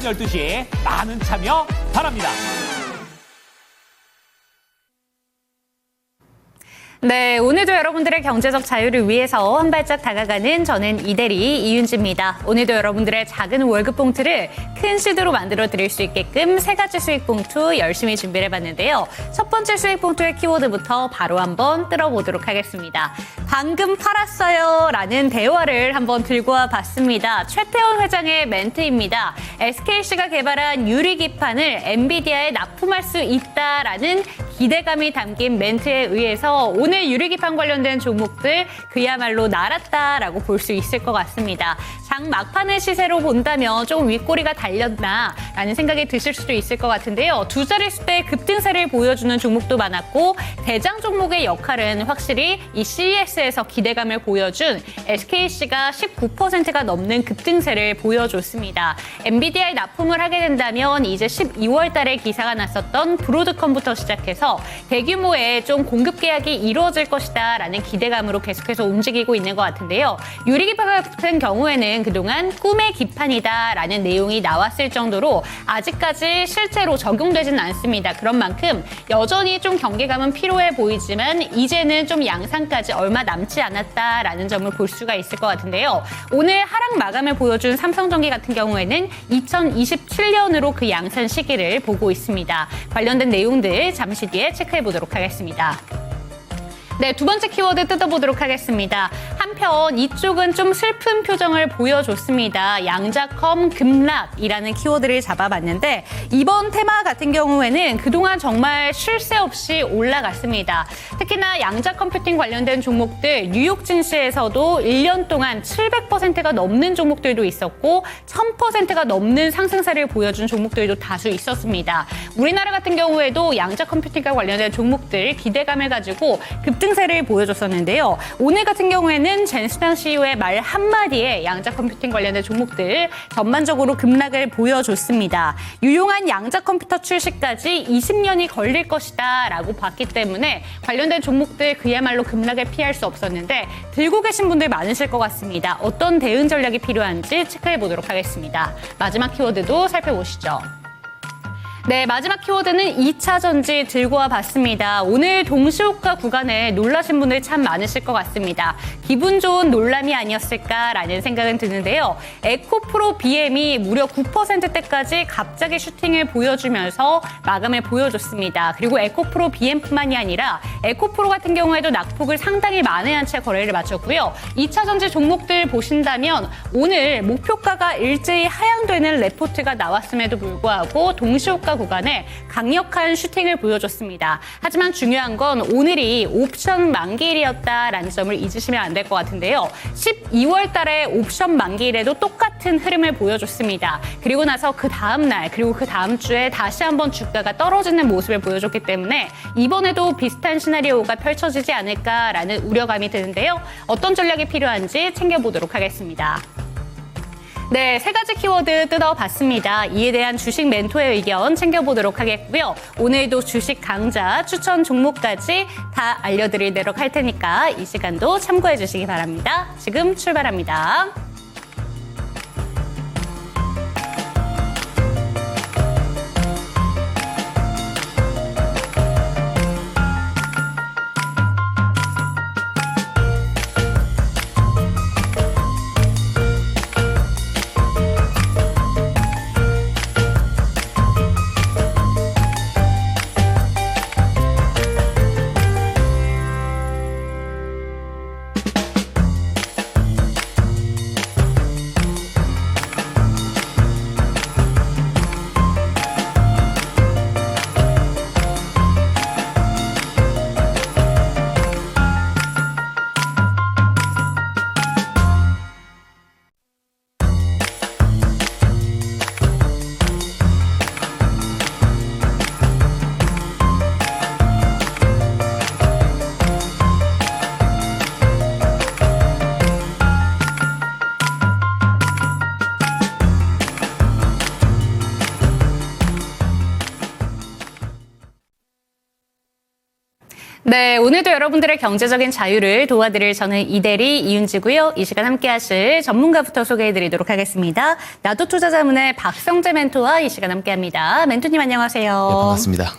오전 12시 많은 참여 바랍니다. 네, 오늘도 여러분들의 경제적 자유를 위해서 한 발짝 다가가는 저는 이대리 이윤지입니다. 오늘도 여러분들의 작은 월급 봉투를 큰 시드로 만들어 드릴 수 있게끔 세 가지 수익 봉투 열심히 준비를 해봤는데요. 첫 번째 수익 봉투의 키워드부터 바로 한번 뜯어보도록 하겠습니다. 방금 팔았어요 라는 대화를 한번 들고 와봤습니다. 최태원 회장의 멘트입니다. SKC가 개발한 유리기판을 엔비디아에 납품할 수 있다라는 기대감이 담긴 멘트에 의해서 오늘 유리기판 관련된 종목들 그야말로 날았다라고 볼 수 있을 것 같습니다. 장 막판의 시세로 본다면 조금 윗꼬리가 달렸나라는 생각이 드실 수도 있을 것 같은데요. 두 자릿수대 급등세를 보여주는 종목도 많았고 대장 종목의 역할은 확실히 이 CES에서 기대감을 보여준 SKC가 19%가 넘는 급등세를 보여줬습니다. 엔비디아에 납품을 하게 된다면 이제 12월 달에 기사가 났었던 브로드컴부터 시작해서 대규모의 좀 공급 계약이 이루어질 것이다 라는 기대감으로 계속해서 움직이고 있는 것 같은데요. 유리기판 같은 경우에는 그동안 꿈의 기판이다 라는 내용이 나왔을 정도로 아직까지 실제로 적용되지는 않습니다. 그런 만큼 여전히 좀 경계감은 필요해 보이지만 이제는 좀 양상까지 얼마 남지 않았다라는 점을 볼 수가 있을 것 같은데요. 오늘 하락 마감을 보여준 삼성전기 같은 경우에는 2027년으로 그 양산 시기를 보고 있습니다. 관련된 내용들 잠시 뒤에 체크해 보도록 하겠습니다. 네, 두 번째 키워드 뜯어보도록 하겠습니다. 한편 이쪽은 좀 슬픈 표정을 보여줬습니다. 양자컴 급락이라는 키워드를 잡아봤는데 이번 테마 같은 경우에는 그동안 정말 쉴 새 없이 올라갔습니다. 특히나 양자컴퓨팅 관련된 종목들 뉴욕 증시에서도 1년 동안 700%가 넘는 종목들도 있었고 1000%가 넘는 상승세를 보여준 종목들도 다수 있었습니다. 우리나라 같은 경우에도 양자컴퓨팅과 관련된 종목들 기대감을 가지고 급등세를 보여줬었는데요. 오늘 같은 경우에는 젠스당 CEO의 말 한마디에 양자 컴퓨팅 관련된 종목들 전반적으로 급락을 보여줬습니다. 유용한 양자 컴퓨터 출시까지 20년이 걸릴 것이다 라고 봤기 때문에 관련된 종목들 그야말로 급락을 피할 수 없었는데 들고 계신 분들 많으실 것 같습니다. 어떤 대응 전략이 필요한지 체크해 보도록 하겠습니다. 마지막 키워드도 살펴보시죠. 네, 마지막 키워드는 2차 전지 들고 와봤습니다. 오늘 동시호가 구간에 놀라신 분들 참 많으실 것 같습니다. 기분 좋은 놀람이 아니었을까라는 생각은 드는데요. 에코프로 BM이 무려 9%대까지 갑자기 슈팅을 보여주면서 마감을 보여줬습니다. 그리고 에코프로 BM뿐만이 아니라 에코프로 같은 경우에도 낙폭을 상당히 만회한 채 거래를 마쳤고요. 2차 전지 종목들 보신다면 오늘 목표가가 일제히 하향되는 레포트가 나왔음에도 불구하고 동시호가 구간에 강력한 슈팅을 보여줬습니다. 하지만 중요한 건 오늘이 옵션 만기일이었다라는 점을 잊으시면 안 될 것 같은데요. 12월 달에 옵션 만기일에도 똑같은 흐름을 보여줬습니다. 그리고 나서 그 다음 날 그리고 그 다음 주에 다시 한번 주가가 떨어지는 모습을 보여줬기 때문에 이번에도 비슷한 시나리오가 펼쳐지지 않을까라는 우려감이 드는데요. 어떤 전략이 필요한지 챙겨보도록 하겠습니다. 네, 세 가지 키워드 뜯어봤습니다. 이에 대한 주식 멘토의 의견 챙겨보도록 하겠고요. 오늘도 주식 강좌 추천 종목까지 다 알려드리도록 할 테니까 이 시간도 참고해 주시기 바랍니다. 지금 출발합니다. 네, 오늘도 여러분들의 경제적인 자유를 도와드릴 저는 이대리 이윤지고요. 이 시간 함께 하실 전문가부터 소개해드리도록 하겠습니다. 나도 투자자문의 박성재 멘토와 이 시간 함께합니다. 멘토님 안녕하세요. 네, 반갑습니다.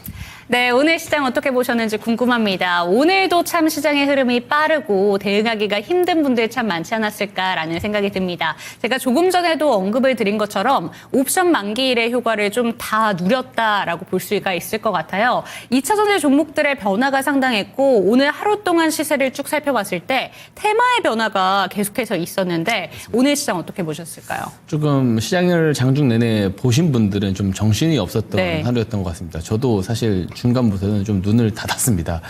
네, 오늘 시장 어떻게 보셨는지 궁금합니다. 오늘도 참 시장의 흐름이 빠르고 대응하기가 힘든 분들 참 많지 않았을까라는 생각이 듭니다. 제가 조금 전에도 언급을 드린 것처럼 옵션 만기일의 효과를 좀 다 누렸다라고 볼 수가 있을 것 같아요. 2차전지 종목들의 변화가 상당했고 오늘 하루 동안 시세를 쭉 살펴봤을 때 테마의 변화가 계속해서 있었는데 오늘 시장 어떻게 보셨을까요? 조금 시장을 장중 내내 보신 분들은 좀 정신이 없었던 네. 하루였던 것 같습니다. 저도 사실 중간부터는 좀 눈을 닫았습니다.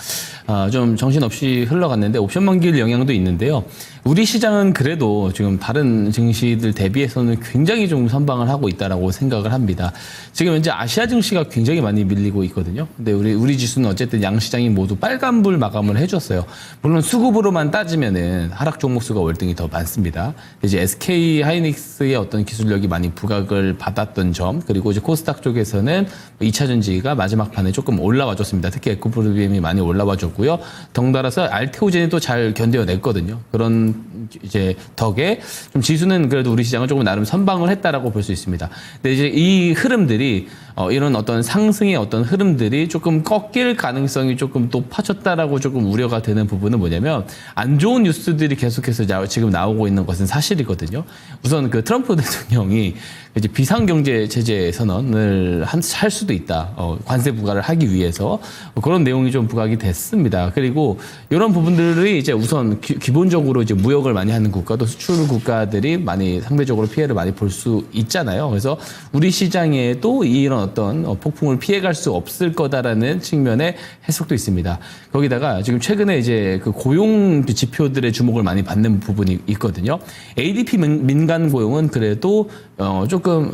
좀 정신없이 흘러갔는데 옵션 만기일 영향도 있는데요. 우리 시장은 그래도 지금 다른 증시들 대비해서는 굉장히 좀 선방을 하고 있다라고 생각을 합니다. 지금 현재 아시아 증시가 굉장히 많이 밀리고 있거든요. 근데 우리 지수는 어쨌든 양 시장이 모두 빨간불 마감을 해줬어요. 물론 수급으로만 따지면은 하락 종목 수가 월등히 더 많습니다. 이제 SK 하이닉스의 어떤 기술력이 많이 부각을 받았던 점, 그리고 이제 코스닥 쪽에서는 2차 전지가 마지막 판에 조금 올라와줬습니다. 특히 에코프리미엄이 많이 올라와줬고요. 덩달아서 알테오젠이 또 잘 견뎌냈거든요. 그런 이제 덕에 좀 지수는 그래도 우리 시장은 조금 나름 선방을 했다라고 볼 수 있습니다. 근데 이제 이 흐름들이 이런 어떤 상승의 어떤 흐름들이 조금 꺾일 가능성이 조금 높아졌다라고 조금 우려가 되는 부분은 뭐냐면 안 좋은 뉴스들이 계속해서 지금 나오고 있는 것은 사실이거든요. 우선 그 트럼프 대통령이 이제 비상경제 체제 선언을 할 수도 있다. 관세 부과를 하기 위해서 그런 내용이 좀 부각이 됐습니다. 그리고 이런 부분들이 이제 우선 기본적으로 이제 무역을 많이 하는 국가도 수출 국가들이 많이 상대적으로 피해를 많이 볼 수 있잖아요. 그래서 우리 시장에도 이런 어떤 폭풍을 피해갈 수 없을 거다라는 측면의 해석도 있습니다. 거기다가 지금 최근에 이제 그 고용 지표들의 주목을 많이 받는 부분이 있거든요. ADP 민간 고용은 그래도 조금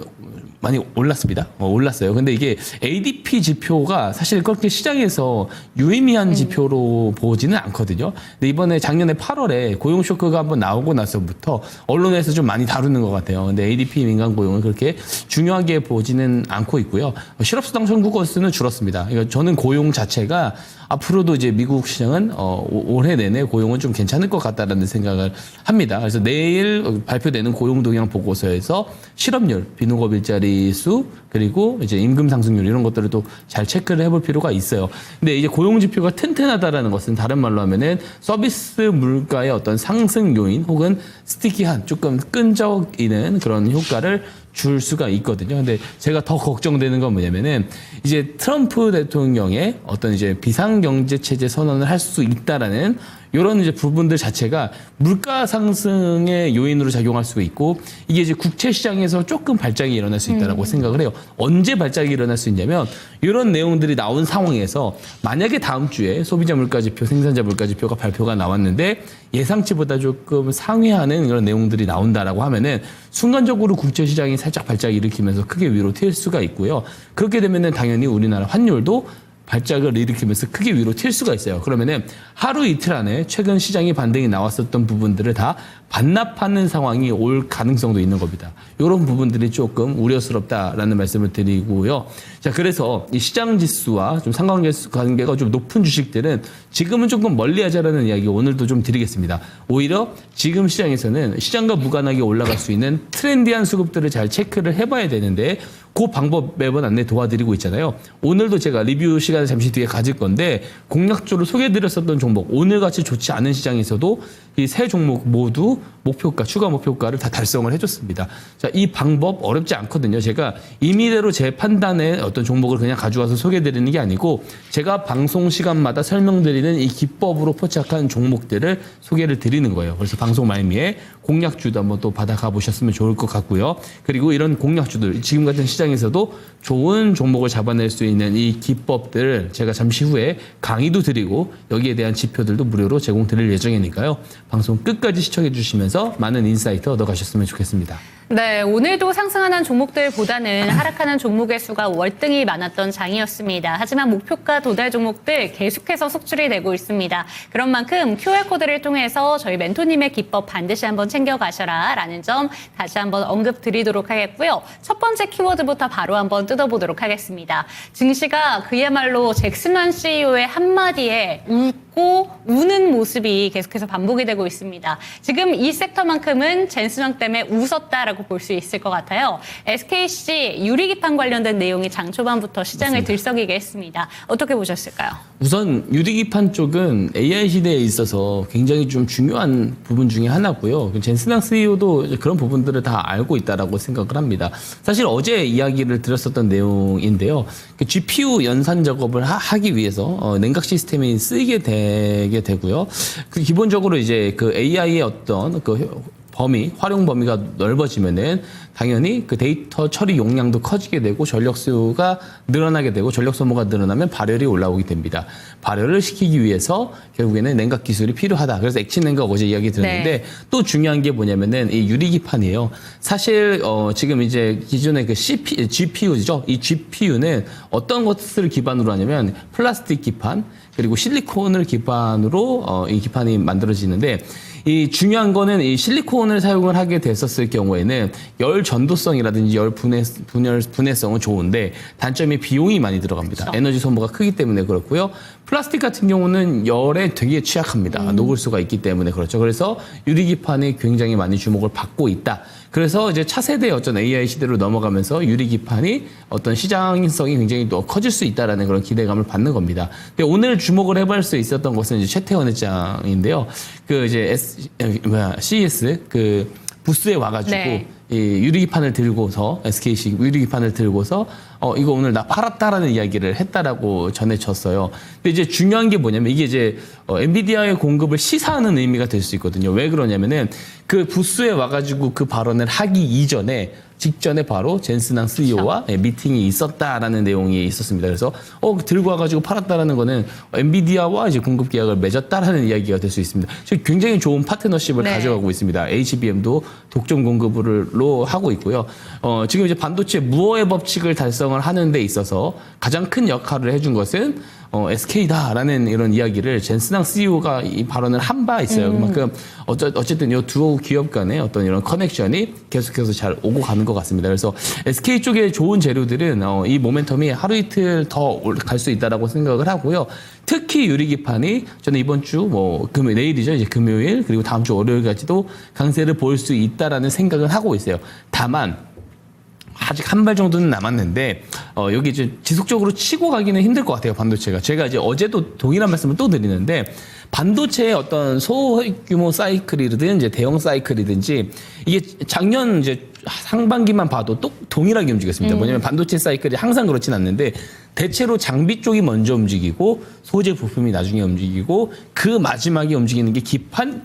많이 올랐습니다. 올랐어요. 근데 이게 ADP 지표가 사실 그렇게 시장에서 유의미한 지표로 보지는 않거든요. 근데 이번에 작년에 8월에 고용 쇼크가 한번 나오고 나서부터 언론에서 좀 많이 다루는 것 같아요. 근데 ADP 민간 고용은 그렇게 중요하게 보지는 않고 있고요. 실업수당 청구 건수는 줄었습니다. 그러니까 저는 고용 자체가 앞으로도 이제 미국 시장은 올해 내내 고용은 좀 괜찮을 것 같다라는 생각을 합니다. 그래서 내일 발표되는 고용 동향 보고서에서 실업률, 비농업 일자리 수, 그리고 이제 임금 상승률 이런 것들을 또 잘 체크를 해볼 필요가 있어요. 근데 이제 고용 지표가 튼튼하다라는 것은 다른 말로 하면은 서비스 물가의 어떤 상승 요인 혹은 스티키한 조금 끈적이는 그런 효과를 줄 수가 있거든요. 근데 제가 더 걱정되는 건 뭐냐면은 이제 트럼프 대통령의 어떤 이제 비상경제 체제 선언을 할 수 있다라는 이런 이제 부분들 자체가 물가 상승의 요인으로 작용할 수 있고 이게 이제 국채 시장에서 조금 발작이 일어날 수 있다라고 생각을 해요. 언제 발작이 일어날 수 있냐면 이런 내용들이 나온 상황에서 만약에 다음 주에 소비자 물가 지표, 생산자 물가 지표가 발표가 나왔는데 예상치보다 조금 상회하는 그런 내용들이 나온다라고 하면은 순간적으로 국채 시장이 살짝 발작을 일으키면서 크게 위로 튈 수가 있고요. 그렇게 되면은 당연히 우리나라 환율도 발작을 일으키면서 크게 위로 튈 수가 있어요. 그러면은 하루 이틀 안에 최근 시장이 반등이 나왔었던 부분들을 다 반납하는 상황이 올 가능성도 있는 겁니다. 이런 부분들이 조금 우려스럽다라는 말씀을 드리고요. 자, 그래서 이 시장 지수와 좀 상관관계가 좀 높은 주식들은 지금은 조금 멀리하자라는 이야기 오늘도 좀 드리겠습니다. 오히려 지금 시장에서는 시장과 무관하게 올라갈 수 있는 트렌디한 수급들을 잘 체크를 해봐야 되는데 그 방법 매번 안내 도와드리고 있잖아요. 오늘도 제가 리뷰 시간을 잠시 뒤에 가질 건데 공략적으로 소개해드렸었던 종목 오늘같이 좋지 않은 시장에서도 이 세 종목 모두 목표가, 추가 목표가를 다 달성을 해줬습니다. 자, 이 방법 어렵지 않거든요. 제가 임의대로 제 판단에 어떤 종목을 그냥 가져와서 소개해드리는 게 아니고 제가 방송 시간마다 설명드리는 이 기법으로 포착한 종목들을 소개를 드리는 거예요. 그래서 방송 말미에 공략주도 한번 또 받아가 보셨으면 좋을 것 같고요. 그리고 이런 공략주들, 지금 같은 시장에서도 좋은 종목을 잡아낼 수 있는 이 기법들을 제가 잠시 후에 강의도 드리고 여기에 대한 지표들도 무료로 제공드릴 예정이니까요. 방송 끝까지 시청해 주시면서 많은 인사이트 얻어가셨으면 좋겠습니다. 네, 오늘도 상승하는 종목들보다는 하락하는 종목의 수가 월등히 많았던 장이었습니다. 하지만 목표가 도달 종목들 계속해서 속출이 되고 있습니다. 그런 만큼 QR코드를 통해서 저희 멘토님의 기법 반드시 한번 챙겨가셔라 라는 점 다시 한번 언급 드리도록 하겠고요. 첫 번째 키워드부터 바로 한번 뜯어보도록 하겠습니다. 증시가 그야말로 잭슨만 CEO의 한마디에 웃고 우는 모습이 계속해서 반복이 되고 있습니다. 지금 이 섹터만큼은 젠스망 때문에 웃었다라고 볼 수 있을 것 같아요. SKC 유리기판 관련된 내용이 장 초반부터 시장을 들썩이게 했습니다. 어떻게 보셨을까요? 우선 유리기판 쪽은 AI 시대에 있어서 굉장히 좀 중요한 부분 중에 하나고요. 젠스낭 CEO도 그런 부분들을 다 알고 있다라고 생각을 합니다. 사실 어제 이야기를 드렸었던 내용인데요. GPU 연산 작업을 하기 위해서 냉각 시스템이 쓰이게 되게 되고요. 기본적으로 이제 그 AI의 어떤 활용 범위가 넓어지면은 당연히 그 데이터 처리 용량도 커지게 되고 전력 수요가 늘어나게 되고 전력 소모가 늘어나면 발열이 올라오게 됩니다. 발열을 시키기 위해서 결국에는 냉각 기술이 필요하다. 그래서 액체 냉각 어제 이야기 드렸는데 네. 또 중요한 게 뭐냐면은 이 유리기판이에요. 사실 지금 이제 기존의 그 GPU죠. 이 GPU는 어떤 것을 기반으로 하냐면 플라스틱 기판 그리고 실리콘을 기반으로 이 기판이 만들어지는데 이 중요한 거는 이 실리콘을 사용을 하게 됐었을 경우에는 열 전도성이라든지 열 분해성은 좋은데 단점이 비용이 많이 들어갑니다. 그렇죠. 에너지 소모가 크기 때문에 그렇고요. 플라스틱 같은 경우는 열에 되게 취약합니다. 녹을 수가 있기 때문에 그렇죠. 그래서 유리기판이 굉장히 많이 주목을 받고 있다. 그래서 이제 차세대 어떤 AI 시대로 넘어가면서 유리기판이 어떤 시장성이 굉장히 또 커질 수 있다라는 그런 기대감을 받는 겁니다. 근데 오늘 주목을 해볼 수 있었던 것은 이제 최태원 회장인데요. 그 이제 CES 그 부스에 와가지고 네. 이 유리기판을 들고서 SKC 유리기판을 들고서 이거 오늘 나 팔았다라는 이야기를 했다라고 전해졌어요. 근데 이제 중요한 게 뭐냐면 이게 이제 엔비디아의 공급을 시사하는 의미가 될 수 있거든요. 왜 그러냐면은 그 부스에 와가지고 그 발언을 하기 직전에 바로 젠스낭 CEO와 미팅이 있었다라는 내용이 있었습니다. 그래서 들고 와가지고 팔았다라는 거는 엔비디아와 이제 공급 계약을 맺었다라는 이야기가 될 수 있습니다. 지금 굉장히 좋은 파트너십을 네. 가져가고 있습니다. HBM도 독점 공급으로 하고 있고요. 지금 이제 반도체 무어의 법칙을 달성을 하는 데 있어서 가장 큰 역할을 해준 것은 SK다라는 이런 이야기를 젠스낭 CEO가 이 발언을 한 바 있어요. 그만큼 어쨌든 이 두 기업 간의 어떤 이런 커넥션이 계속해서 잘 오고 가는 것 같습니다. 그래서 SK 쪽의 좋은 재료들은 이 모멘텀이 하루 이틀 더 갈 수 있다라고 생각을 하고요. 특히 유리기판이 저는 이번 주 내일이죠. 이제 금요일 그리고 다음 주 월요일까지도 강세를 보일 수 있다라는 생각을 하고 있어요. 다만 아직 한 발 정도는 남았는데 여기 이제 지속적으로 치고 가기는 힘들 것 같아요. 반도체가. 제가 이제 어제도 동일한 말씀을 또 드리는데 반도체의 어떤 소규모 사이클이든 이제 대형 사이클이든지 이게 작년 이제 상반기만 봐도 또 동일하게 움직였습니다. 뭐냐면 반도체 사이클이 항상 그렇진 않는데 대체로 장비 쪽이 먼저 움직이고 소재 부품이 나중에 움직이고 그 마지막에 움직이는 게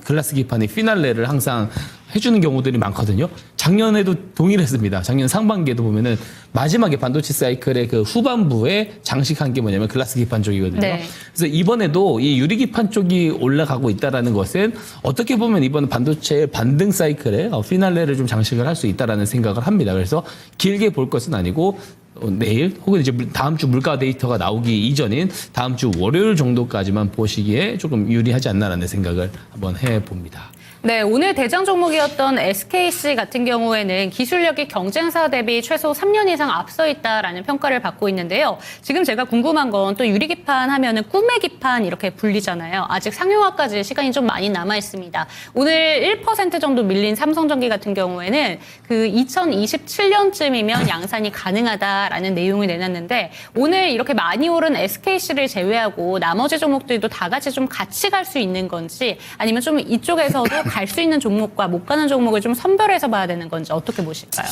글라스 기판의 피날레를 항상 해주는 경우들이 많거든요. 작년에도 동일했습니다. 작년 상반기에도 보면은 마지막에 반도체 사이클의 그 후반부에 장식한 게 뭐냐면 글라스 기판 쪽이거든요. 네. 그래서 이번에도 이 유리기판 쪽이 올라가고 있다라는 것은 어떻게 보면 이번 반도체의 반등 사이클에 피날레를 좀 장식을 할 수 있다라는 생각을 합니다. 그래서 길게 볼 것은 아니고 내일 혹은 이제 다음 주 물가 데이터가 나오기 이전인 다음 주 월요일 정도까지만 보시기에 조금 유리하지 않나라는 생각을 한번 해봅니다. 네, 오늘 대장 종목이었던 SKC 같은 경우에는 기술력이 경쟁사 대비 최소 3년 이상 앞서 있다라는 평가를 받고 있는데요. 지금 제가 궁금한 건 또 유리기판 하면은 꿈의 기판 이렇게 불리잖아요. 아직 상용화까지 시간이 좀 많이 남아 있습니다. 오늘 1% 정도 밀린 삼성전기 같은 경우에는 그 2027년쯤이면 양산이 가능하다라는 내용을 내놨는데 오늘 이렇게 많이 오른 SKC를 제외하고 나머지 종목들도 다 같이 좀 같이 갈 수 있는 건지 아니면 좀 이쪽에서도 갈 수 있는 종목과 못 가는 종목을 좀 선별해서 봐야 되는 건지 어떻게 보실까요?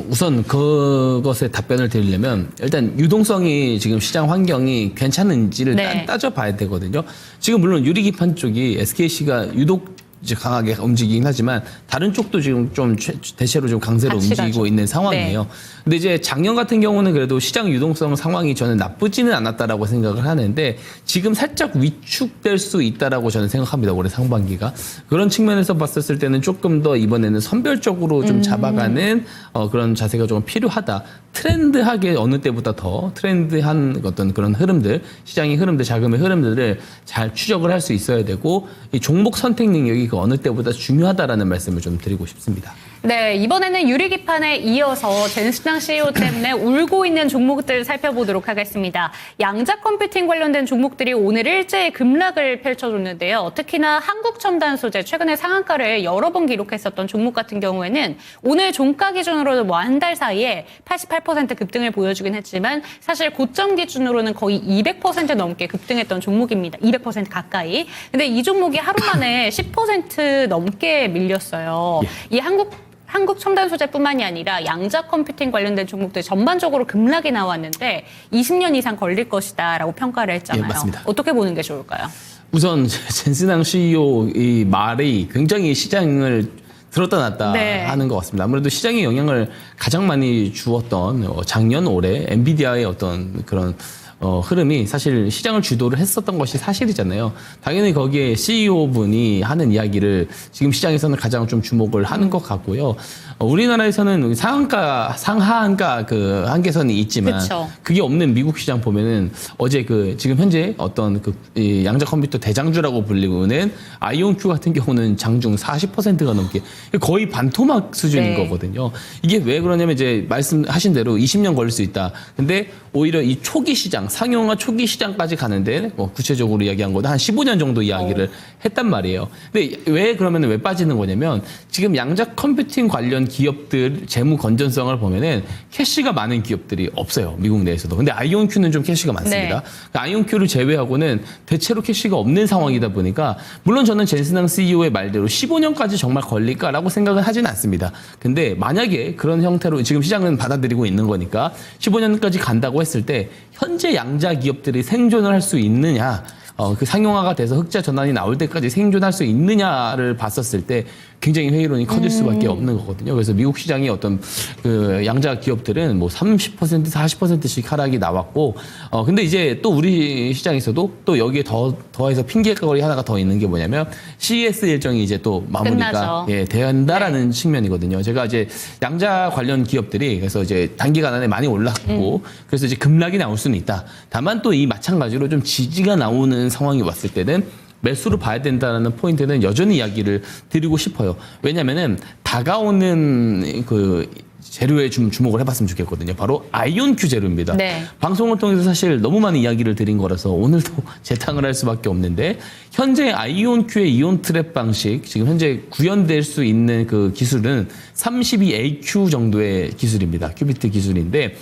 우선 그것에 답변을 드리려면 일단 유동성이 지금 시장 환경이 괜찮은지를 네. 따져봐야 되거든요. 지금 물론 유리기판 쪽이 SKC가 유독 이제 강하게 움직이긴 하지만 다른 쪽도 지금 좀 대체로 좀 강세로 같이 움직이고 가죠. 있는 상황이에요. 네. 근데 이제 작년 같은 경우는 그래도 시장 유동성 상황이 저는 나쁘지는 않았다라고 생각을 하는데 지금 살짝 위축될 수 있다라고 저는 생각합니다. 올해 상반기가. 그런 측면에서 봤었을 때는 조금 더 이번에는 선별적으로 좀 잡아가는 그런 자세가 좀 필요하다. 트렌드하게 어느 때보다 더 트렌드한 어떤 그런 흐름들, 시장의 흐름들, 자금의 흐름들을 잘 추적을 할 수 있어야 되고 이 종목 선택 능력이 그 어느 때보다 중요하다라는 말씀을 좀 드리고 싶습니다. 네, 이번에는 유리기판에 이어서 젠스당 CEO 때문에 울고 있는 종목들 살펴보도록 하겠습니다. 양자 컴퓨팅 관련된 종목들이 오늘 일제히 급락을 펼쳐줬는데요. 특히나 한국첨단소재 최근에 상한가를 여러 번 기록했었던 종목 같은 경우에는 오늘 종가 기준으로도 뭐 한 달 사이에 88% 급등을 보여주긴 했지만 사실 고점 기준으로는 거의 200% 넘게 급등했던 종목입니다. 200% 가까이. 근데 이 종목이 하루 만에 10% 넘게 밀렸어요. 이 한국 첨단 소재뿐만이 아니라 양자 컴퓨팅 관련된 종목들 전반적으로 급락이 나왔는데 20년 이상 걸릴 것이다라고 평가를 했잖아요. 예, 맞습니다. 어떻게 보는 게 좋을까요? 우선 젠스당 CEO 이 말이 굉장히 시장을 들었다 놨다 네. 하는 것 같습니다. 아무래도 시장에 영향을 가장 많이 주었던 작년 올해 엔비디아의 어떤 그런 흐름이 사실 시장을 주도를 했었던 것이 사실이잖아요. 당연히 거기에 CEO 분이 하는 이야기를 지금 시장에서는 가장 좀 주목을 하는 것 같고요. 우리나라에서는 상하한가 그 한계선이 있지만 그쵸. 그게 없는 미국 시장 보면은 어제 지금 현재 어떤 이 양자 컴퓨터 대장주라고 불리고는 아이온큐 같은 경우는 장중 40%가 넘게 거의 반토막 수준인 네. 거거든요. 이게 왜 그러냐면 이제 말씀하신 대로 20년 걸릴 수 있다. 근데 오히려 이 초기 시장, 상용화 초기 시장까지 가는데 뭐 구체적으로 이야기한 거는 한 15년 정도 이야기를 했단 말이에요. 근데 왜 그러면 왜 빠지는 거냐면 지금 양자 컴퓨팅 관련 기업들 재무 건전성을 보면은 캐시가 많은 기업들이 없어요. 미국 내에서도. 근데 아이온큐는 좀 캐시가 많습니다. 네. 그러니까 아이온큐를 제외하고는 대체로 캐시가 없는 상황이다 보니까 물론 저는 젠스당 CEO의 말대로 15년까지 정말 걸릴까라고 생각은 하지는 않습니다. 근데 만약에 그런 형태로 지금 시장은 받아들이고 있는 거니까 15년까지 간다고 했을 때 현재 양자 기업들이 생존을 할 수 있느냐 그 상용화가 돼서 흑자 전환이 나올 때까지 생존할 수 있느냐를 봤었을 때 굉장히 회의론이 커질 수밖에 없는 거거든요. 그래서 미국 시장의 어떤 그 양자 기업들은 뭐 30%, 40%씩 하락이 나왔고, 근데 이제 또 우리 시장에서도 또 여기에 더해서 핑계거리 하나가 더 있는 게 뭐냐면 CES 일정이 이제 또 마무리가 끝나죠. 된다라는 측면이거든요. 제가 이제 양자 관련 기업들이 그래서 이제 단기간 안에 많이 올랐고, 그래서 이제 급락이 나올 수는 있다. 다만 또 이 마찬가지로 좀 지지가 나오는 상황이 왔을 때는 매수를 봐야 된다는 포인트는 여전히 이야기를 드리고 싶어요. 왜냐면은 다가오는 그 재료에 좀 주목을 해봤으면 좋겠거든요. 바로 아이온큐 재료입니다. 네. 방송을 통해서 사실 너무 많은 이야기를 드린 거라서 오늘도 재탕을 할 수밖에 없는데 현재 아이온큐의 이온 트랩 방식 지금 현재 구현될 수 있는 그 기술은 32AQ 정도의 기술입니다. 큐비트 기술인데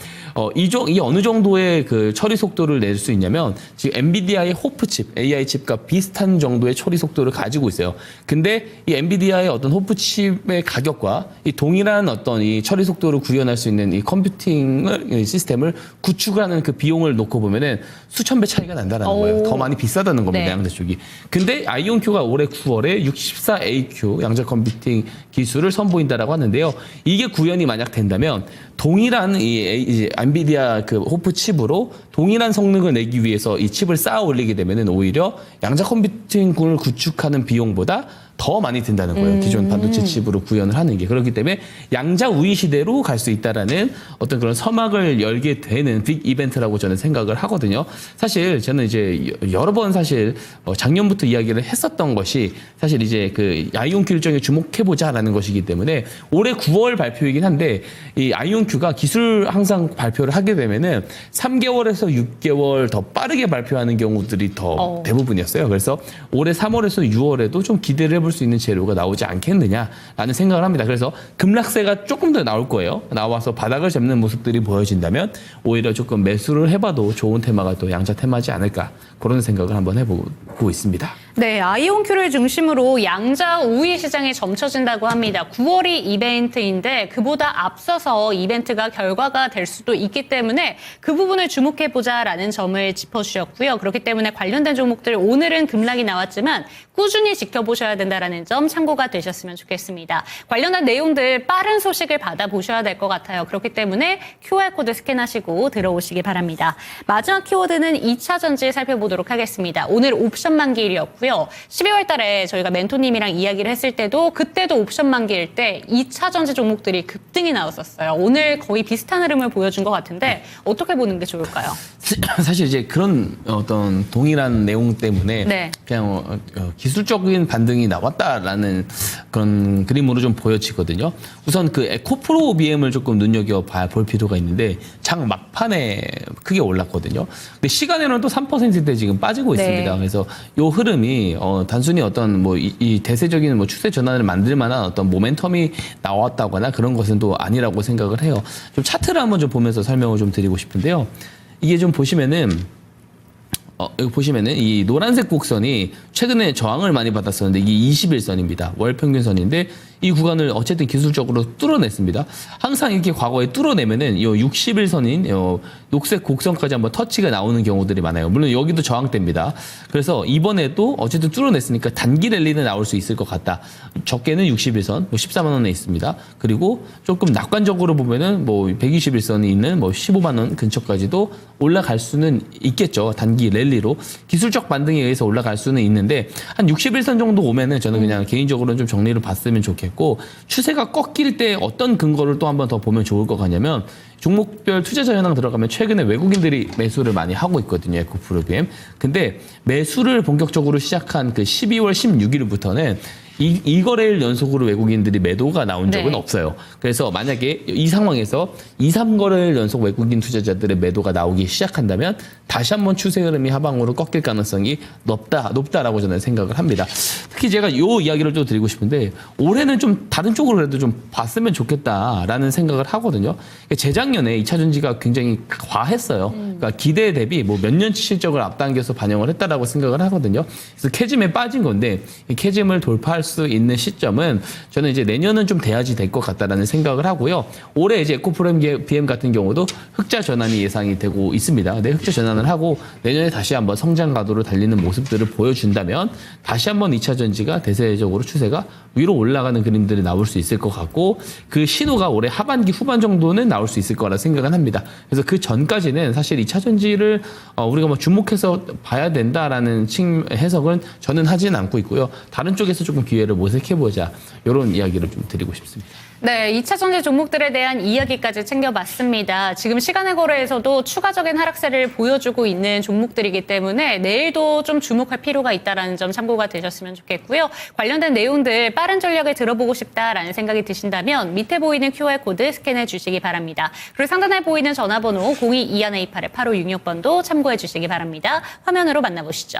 이 어느 정도의 그 처리 속도를 낼 수 있냐면 지금 엔비디아의 호프 칩, AI 칩과 비슷한 정도의 처리 속도를 가지고 있어요. 근데 이 엔비디아의 어떤 호프 칩의 가격과 이 동일한 어떤 이 처리 속도를 구현할 수 있는 이 컴퓨팅 시스템을 구축하는 그 비용을 놓고 보면은 수천 배 차이가 난다라는 거예요. 더 많이 비싸다는 겁니다. 네. 양자 쪽이. 근데 아이온큐가 올해 9월에 64AQ 양자 컴퓨팅 기술을 선보인다라고 하는데요. 이게 구현이 만약 된다면 동일한 이 엔비디아 그 호프 칩으로 동일한 성능을 내기 위해서 이 칩을 쌓아 올리게 되면은 오히려 양자 컴퓨팅을 구축하는 비용보다 더 많이 든다는 거예요. 기존 반도체 칩으로 구현을 하는 게. 그렇기 때문에 양자 우위 시대로 갈 수 있다라는 어떤 그런 서막을 열게 되는 빅 이벤트라고 저는 생각을 하거든요. 사실 저는 이제 여러 번 사실 작년부터 이야기를 했었던 것이 사실 이제 그 아이온큐 일정에 주목해보자라는 것이기 때문에 올해 9월 발표이긴 한데 이 아이온큐가 기술 항상 발표를 하게 되면은 3개월에서 6개월 더 빠르게 발표하는 경우들이 더 대부분이었어요. 그래서 올해 3월에서 6월에도 좀 기대를 해볼 수 있는 재료가 나오지 않겠느냐라는 생각을 합니다. 그래서 급락세가 조금 더 나올 거예요. 나와서 바닥을 잡는 모습들이 보여진다면 오히려 조금 매수를 해봐도 좋은 테마가 또 양자 테마지 않을까 그런 생각을 한번 해보고 있습니다. 네, 아이온큐를 중심으로 양자 우위 시장이 점쳐진다고 합니다. 9월이 이벤트인데 그보다 앞서서 이벤트가 결과가 될 수도 있기 때문에 그 부분을 주목해보자라는 점을 짚어주셨고요. 그렇기 때문에 관련된 종목들 오늘은 급락이 나왔지만 꾸준히 지켜보셔야 된다는 점 참고가 되셨으면 좋겠습니다. 관련한 내용들 빠른 소식을 받아보셔야 될 것 같아요. 그렇기 때문에 QR코드 스캔하시고 들어오시기 바랍니다. 마지막 키워드는 2차 전지 살펴보도록 하겠습니다. 오늘 옵션 만기일이었고요. 12월 달에 저희가 멘토님이랑 이야기를 했을 때도 그때도 옵션 만기일 때 2차 전지 종목들이 급등이 나왔었어요. 오늘 거의 비슷한 흐름을 보여준 것 같은데 어떻게 보는 게 좋을까요? 사실 이제 그런 어떤 동일한 내용 때문에 네. 그냥 기술적인 반등이 나왔다라는 그런 그림으로 좀 보여지거든요. 우선 그 에코프로 BM을 조금 눈여겨봐야 볼 필요가 있는데 장 막판에 크게 올랐거든요. 근데 시간에는 또 3%대 지금 빠지고 네. 있습니다. 그래서 요 흐름이 단순히 어떤 뭐 이 대세적인 뭐 추세 전환을 만들 만한 어떤 모멘텀이 나왔다거나 그런 것은 또 아니라고 생각을 해요. 좀 차트를 한번 좀 보면서 설명을 좀 드리고 싶은데요. 이게 좀 보시면은 여기 보시면은 이 노란색 곡선이 최근에 저항을 많이 받았었는데 이게 21선입니다. 월 평균선인데 이 구간을 어쨌든 기술적으로 뚫어냈습니다. 항상 이렇게 과거에 뚫어내면은 이 61선인 녹색 곡선까지 한번 터치가 나오는 경우들이 많아요. 물론 여기도 저항대입니다. 그래서 이번에도 어쨌든 뚫어냈으니까 단기 랠리는 나올 수 있을 것 같다. 적게는 61선, 뭐 14만 원에 있습니다. 그리고 조금 낙관적으로 보면은 뭐 121선이 있는 뭐 15만 원 근처까지도 올라갈 수는 있겠죠. 단기 랠리로 기술적 반등에 의해서 올라갈 수는 있는데 한 61선 정도 오면은 저는 그냥 개인적으로는 좀 정리를 봤으면 좋겠고 추세가 꺾일 때 어떤 근거를 또 한 번 더 보면 좋을 것 같냐면 종목별 투자자 현황 들어가면 최근에 외국인들이 매수를 많이 하고 있거든요. 에코프로비엠. 근데 매수를 본격적으로 시작한 그 12월 16일부터는 이 거래일 연속으로 외국인들이 매도가 나온 적은 네. 없어요. 그래서 만약에 이 상황에서 2, 3거래일 연속 외국인 투자자들의 매도가 나오기 시작한다면 다시 한번 추세 흐름이 하방으로 꺾일 가능성이 높다라고 저는 생각을 합니다. 특히 제가 이 이야기를 또 드리고 싶은데 올해는 좀 다른 쪽으로 그래도 좀 봤으면 좋겠다라는 생각을 하거든요. 재작년에 2차 전지가 굉장히 과했어요. 그러니까 기대 대비 뭐 몇 년치 실적을 앞당겨서 반영을 했다라고 생각을 하거든요. 그래서 캐즘에 빠진 건데 이 캐즘을 돌파할 수 있는 시점은 저는 이제 내년은 좀 돼야지 될 것 같다라는 생각을 하고요. 올해 이제 에코프로비엠 같은 경우도 흑자 전환이 예상이 되고 있습니다. 근데 흑자 전환을 하고 내년에 다시 한번 성장 가도로 달리는 모습들을 보여준다면 다시 한번 2차 전지가 대세적으로 추세가 위로 올라가는 그림들이 나올 수 있을 것 같고 그 신호가 올해 하반기 후반 정도는 나올 수 있을 거라 생각은 합니다. 그래서 그 전까지는 사실 2차 전지를 우리가 뭐 주목해서 봐야 된다라는 해석은 저는 하지는 않고 있고요. 다른 쪽에서 조금 기회를 모색해보자 이런 이야기를 좀 드리고 싶습니다. 네, 2차 전지 종목들에 대한 이야기까지 챙겨봤습니다. 지금 시간의 거래에서도 추가적인 하락세를 보여주고 있는 종목들이기 때문에 내일도 좀 주목할 필요가 있다는 점 참고가 되셨으면 좋겠고요. 관련된 내용들 빠른 전략을 들어보고 싶다라는 생각이 드신다면 밑에 보이는 QR코드 스캔해 주시기 바랍니다. 그리고 상단에 보이는 전화번호 02-2128-8566번도 참고해 주시기 바랍니다. 화면으로 만나보시죠.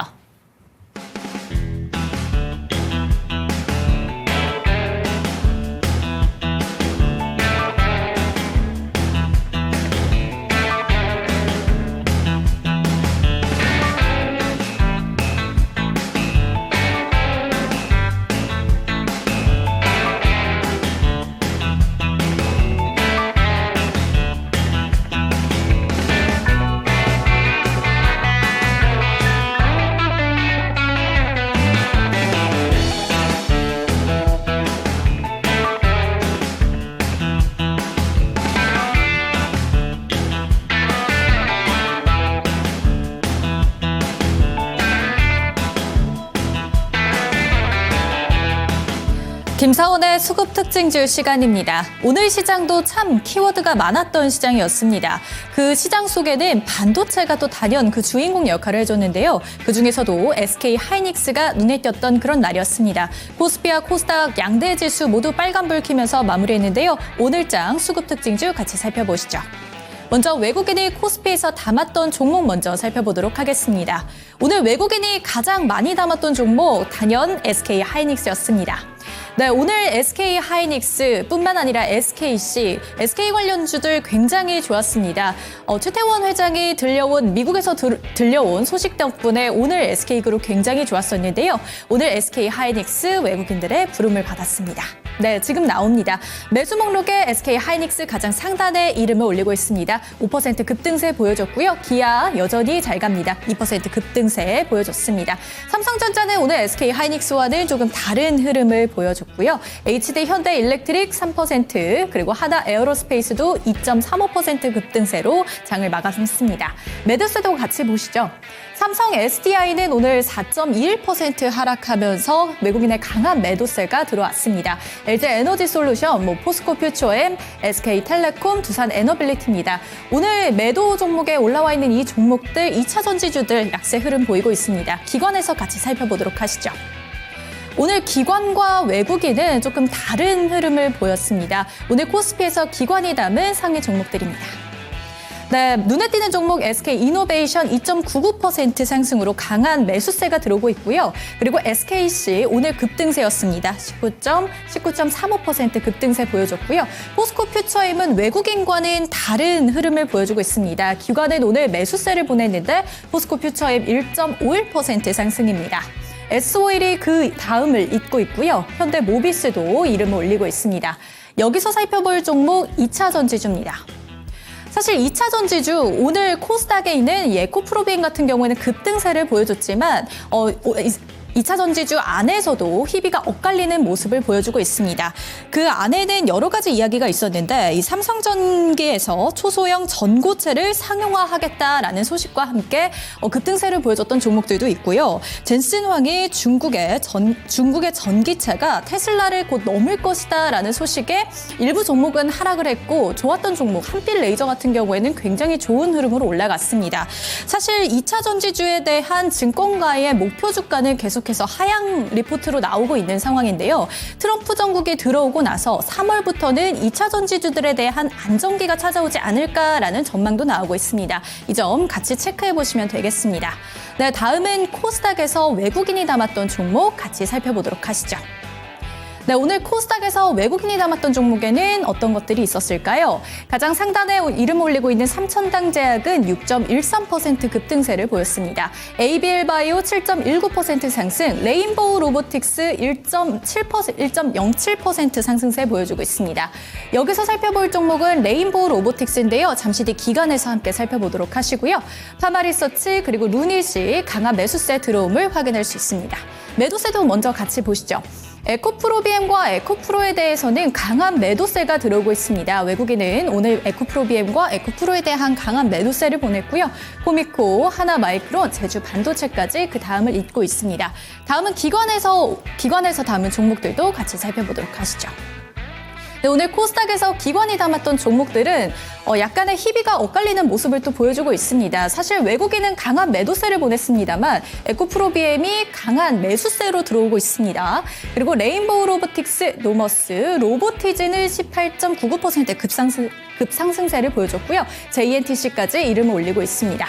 김사원의 수급 특징주 시간입니다. 오늘 시장도 참 키워드가 많았던 시장이었습니다. 그 시장 속에는 반도체가 또 단연 그 주인공 역할을 해줬는데요. 그중에서도 SK 하이닉스가 눈에 띄었던 그런 날이었습니다. 코스피와 코스닥 양대 지수 모두 빨간불 켜면서 마무리했는데요. 오늘장 수급 특징주 같이 살펴보시죠. 먼저 외국인이 코스피에서 담았던 종목 먼저 살펴보도록 하겠습니다. 오늘 외국인이 가장 많이 담았던 종목 단연 SK 하이닉스였습니다. 네, 오늘 SK 하이닉스뿐만 아니라 SKC, SK 관련주들 굉장히 좋았습니다. 최태원 회장이 미국에서 들려온 소식 덕분에 오늘 SK그룹 굉장히 좋았었는데요. 오늘 SK 하이닉스 외국인들의 부름을 받았습니다. 네, 지금 나옵니다. 매수 목록에 SK 하이닉스 가장 상단에 이름을 올리고 있습니다. 5% 급등세 보여줬고요. 기아 여전히 잘 갑니다. 2% 급등세 보여줬습니다. 삼성전자는 오늘 SK 하이닉스와는 조금 다른 흐름을 보여줬고요. HD 현대일렉트릭 3%, 그리고 하나 에어로스페이스도 2.35% 급등세로 장을 마감했습니다. 매도세도 같이 보시죠. 삼성 SDI는 오늘 4.21% 하락하면서 외국인의 강한 매도세가 들어왔습니다. LG 에너지 솔루션, 포스코 퓨처엠, SK텔레콤, 두산 에너빌리티입니다. 오늘 매도 종목에 올라와 있는 이 종목들, 2차 전지주들 약세 흐름 보이고 있습니다. 기관에서 같이 살펴보도록 하시죠. 오늘 기관과 외국인은 조금 다른 흐름을 보였습니다. 오늘 코스피에서 기관이 담은 상위 종목들입니다. 네, 눈에 띄는 종목 SK 이노베이션 2.99% 상승으로 강한 매수세가 들어오고 있고요. 그리고 SKC 오늘 급등세였습니다. 19.35% 급등세 보여줬고요. 포스코 퓨처엠은 외국인과는 다른 흐름을 보여주고 있습니다. 기관은 오늘 매수세를 보냈는데 포스코 퓨처엠 1.51% 상승입니다. S-오일이 그 다음을 잇고 있고요. 현대 모비스도 이름을 올리고 있습니다. 여기서 살펴볼 종목 2차 전지주입니다. 사실 2차 전지주 오늘 코스닥에 있는 에코프로비엠 같은 경우에는 급등세를 보여줬지만 2차 전지주 안에서도 희비가 엇갈리는 모습을 보여주고 있습니다. 그 안에는 여러 가지 이야기가 있었는데 이 삼성전기에서 초소형 전고체를 상용화하겠다라는 소식과 함께 급등세를 보여줬던 종목들도 있고요. 젠슨황이 중국의 전기차가 테슬라를 곧 넘을 것이다라는 소식에 일부 종목은 하락을 했고 좋았던 종목 한빛 레이저 같은 경우에는 굉장히 좋은 흐름으로 올라갔습니다. 사실 2차 전지주에 대한 증권가의 목표 주가는 계속해서 하향 리포트로 나오고 있는 상황인데요. 트럼프 정국이 들어오고 나서 3월부터는 2차 전지주들에 대한 안정기가 찾아오지 않을까라는 전망도 나오고 있습니다. 이 점 같이 체크해 보시면 되겠습니다. 네, 다음은 코스닥에서 외국인이 담았던 종목 같이 살펴보도록 하시죠. 네, 오늘 코스닥에서 외국인이 담았던 종목에는 어떤 것들이 있었을까요? 가장 상단에 이름 올리고 있는 삼천당제약은 6.13% 급등세를 보였습니다. ABL바이오 7.19% 상승, 레인보우 로보틱스 1.07% 상승세 보여주고 있습니다. 여기서 살펴볼 종목은 레인보우 로보틱스인데요. 잠시 뒤 기관에서 함께 살펴보도록 하시고요. 파마리서치 그리고 루닛이 강한 매수세 들어옴을 확인할 수 있습니다. 매도세도 먼저 같이 보시죠. 에코프로비엠과 에코프로에 대해서는 강한 매도세가 들어오고 있습니다. 외국인은 오늘 에코프로비엠과 에코프로에 대한 강한 매도세를 보냈고요. 코미코, 하나마이크론, 제주반도체까지 그 다음을 잇고 있습니다. 다음은 기관에서 담은 종목들도 같이 살펴보도록 하시죠. 네, 오늘 코스닥에서 기관이 담았던 종목들은 약간의 희비가 엇갈리는 모습을 또 보여주고 있습니다. 사실 외국인은 강한 매도세를 보냈습니다만 에코프로비엠이 강한 매수세로 들어오고 있습니다. 그리고 레인보우 로보틱스, 노머스, 로보티즈는 18.99% 급상승세를 보여줬고요. JNTC까지 이름을 올리고 있습니다.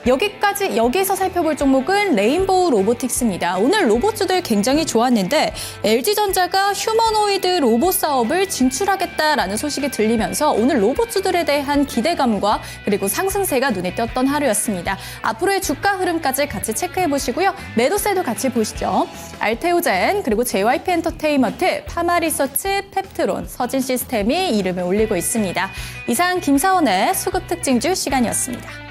여기서 살펴볼 종목은 레인보우 로보틱스입니다. 오늘 로봇주들 굉장히 좋았는데 LG전자가 휴머노이드 로봇 사업을 진출하겠다라는 소식이 들리면서 오늘 로봇주들에 대한 기대감과 그리고 상승세가 눈에 띄었던 하루였습니다. 앞으로의 주가 흐름까지 같이 체크해 보시고요. 매도세도 같이 보시죠. 알테오젠, 그리고 JYP 엔터테인먼트, 파마리서치, 펩트론, 서진시스템이 이름을 올리고 있습니다. 이상 김사원의 수급 특징주 시간이었습니다.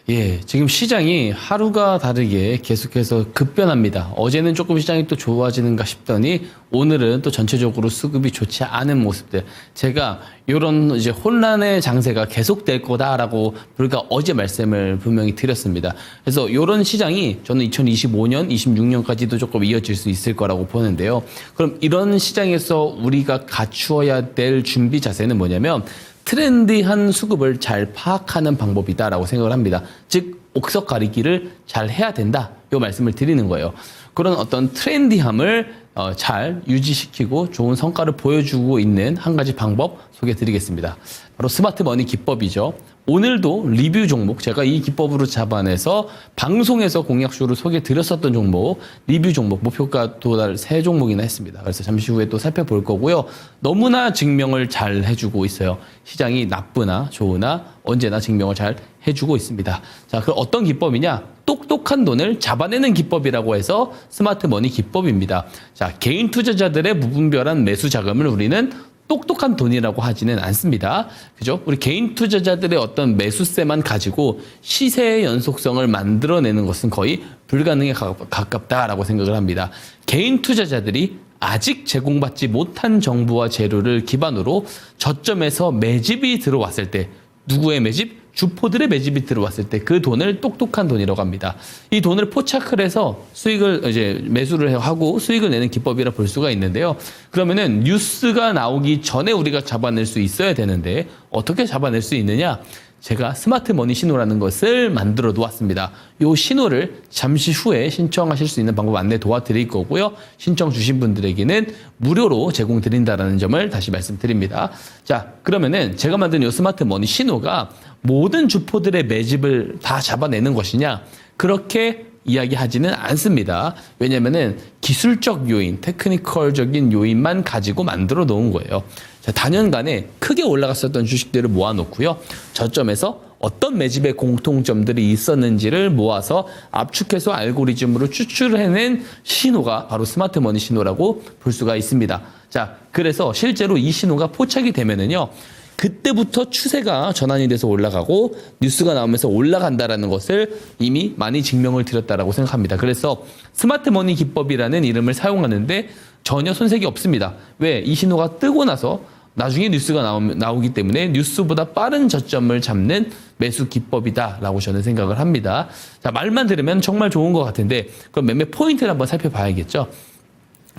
예, 지금 시장이 하루가 다르게 계속해서 급변합니다. 어제는 조금 시장이 또 좋아지는가 싶더니 오늘은 또 전체적으로 수급이 좋지 않은 모습들. 제가 이런 이제 혼란의 장세가 계속될 거다라고 불과 어제 말씀을 분명히 드렸습니다. 그래서 이런 시장이 저는 2025년, 26년까지도 조금 이어질 수 있을 거라고 보는데요. 그럼 이런 시장에서 우리가 갖추어야 될 준비 자세는 뭐냐면 트렌디한 수급을 잘 파악하는 방법이다라고 생각을 합니다. 즉 옥석 가리기를 잘 해야 된다. 이 말씀을 드리는 거예요. 그런 어떤 트렌디함을 잘 유지시키고 좋은 성과를 보여주고 있는 한 가지 방법 소개해 드리겠습니다. 바로 스마트 머니 기법이죠. 오늘도 리뷰 종목, 제가 이 기법으로 잡아내서 방송에서 공약수로 소개해 드렸었던 종목, 리뷰 종목, 목표가 도달 3종목이나 했습니다. 그래서 잠시 후에 또 살펴볼 거고요. 너무나 증명을 잘 해주고 있어요. 시장이 나쁘나 좋으나 언제나 증명을 잘 해주고 있습니다. 자, 그럼 어떤 기법이냐? 똑똑한 돈을 잡아내는 기법이라고 해서 스마트 머니 기법입니다. 자, 개인 투자자들의 무분별한 매수 자금을 우리는 똑똑한 돈이라고 하지는 않습니다. 그죠? 우리 개인 투자자들의 어떤 매수세만 가지고 시세의 연속성을 만들어내는 것은 거의 불가능에 가깝다라고 생각을 합니다. 개인 투자자들이 아직 제공받지 못한 정보와 재료를 기반으로 저점에서 매집이 들어왔을 때 누구의 매집? 주포들의 매집이 들어왔을 때 그 돈을 똑똑한 돈이라고 합니다. 이 돈을 포착을 해서 수익을 이제 매수를 하고 수익을 내는 기법이라 볼 수가 있는데요. 그러면은 뉴스가 나오기 전에 우리가 잡아낼 수 있어야 되는데 어떻게 잡아낼 수 있느냐? 제가 스마트 머니 신호라는 것을 만들어 놓았습니다. 이 신호를 잠시 후에 신청하실 수 있는 방법 안내 도와드릴 거고요. 신청 주신 분들에게는 무료로 제공드린다는 점을 다시 말씀드립니다. 자, 그러면은 제가 만든 이 스마트 머니 신호가 모든 주포들의 매집을 다 잡아내는 것이냐? 그렇게 이야기하지는 않습니다. 왜냐면은 기술적 요인, 테크니컬적인 요인만 가지고 만들어 놓은 거예요. 자, 단연간에 크게 올라갔었던 주식들을 모아놓고요. 저점에서 어떤 매집의 공통점들이 있었는지를 모아서 압축해서 알고리즘으로 추출을 해낸 신호가 바로 스마트 머니 신호라고 볼 수가 있습니다. 자, 그래서 실제로 이 신호가 포착이 되면은요. 그때부터 추세가 전환이 돼서 올라가고 뉴스가 나오면서 올라간다라는 것을 이미 많이 증명을 드렸다라고 생각합니다. 그래서 스마트 머니 기법이라는 이름을 사용하는데 전혀 손색이 없습니다. 왜? 이 신호가 뜨고 나서 나중에 뉴스가 나오기 때문에 뉴스보다 빠른 저점을 잡는 매수 기법이다라고 저는 생각을 합니다. 자, 말만 들으면 정말 좋은 것 같은데 그럼 매매 포인트를 한번 살펴봐야겠죠.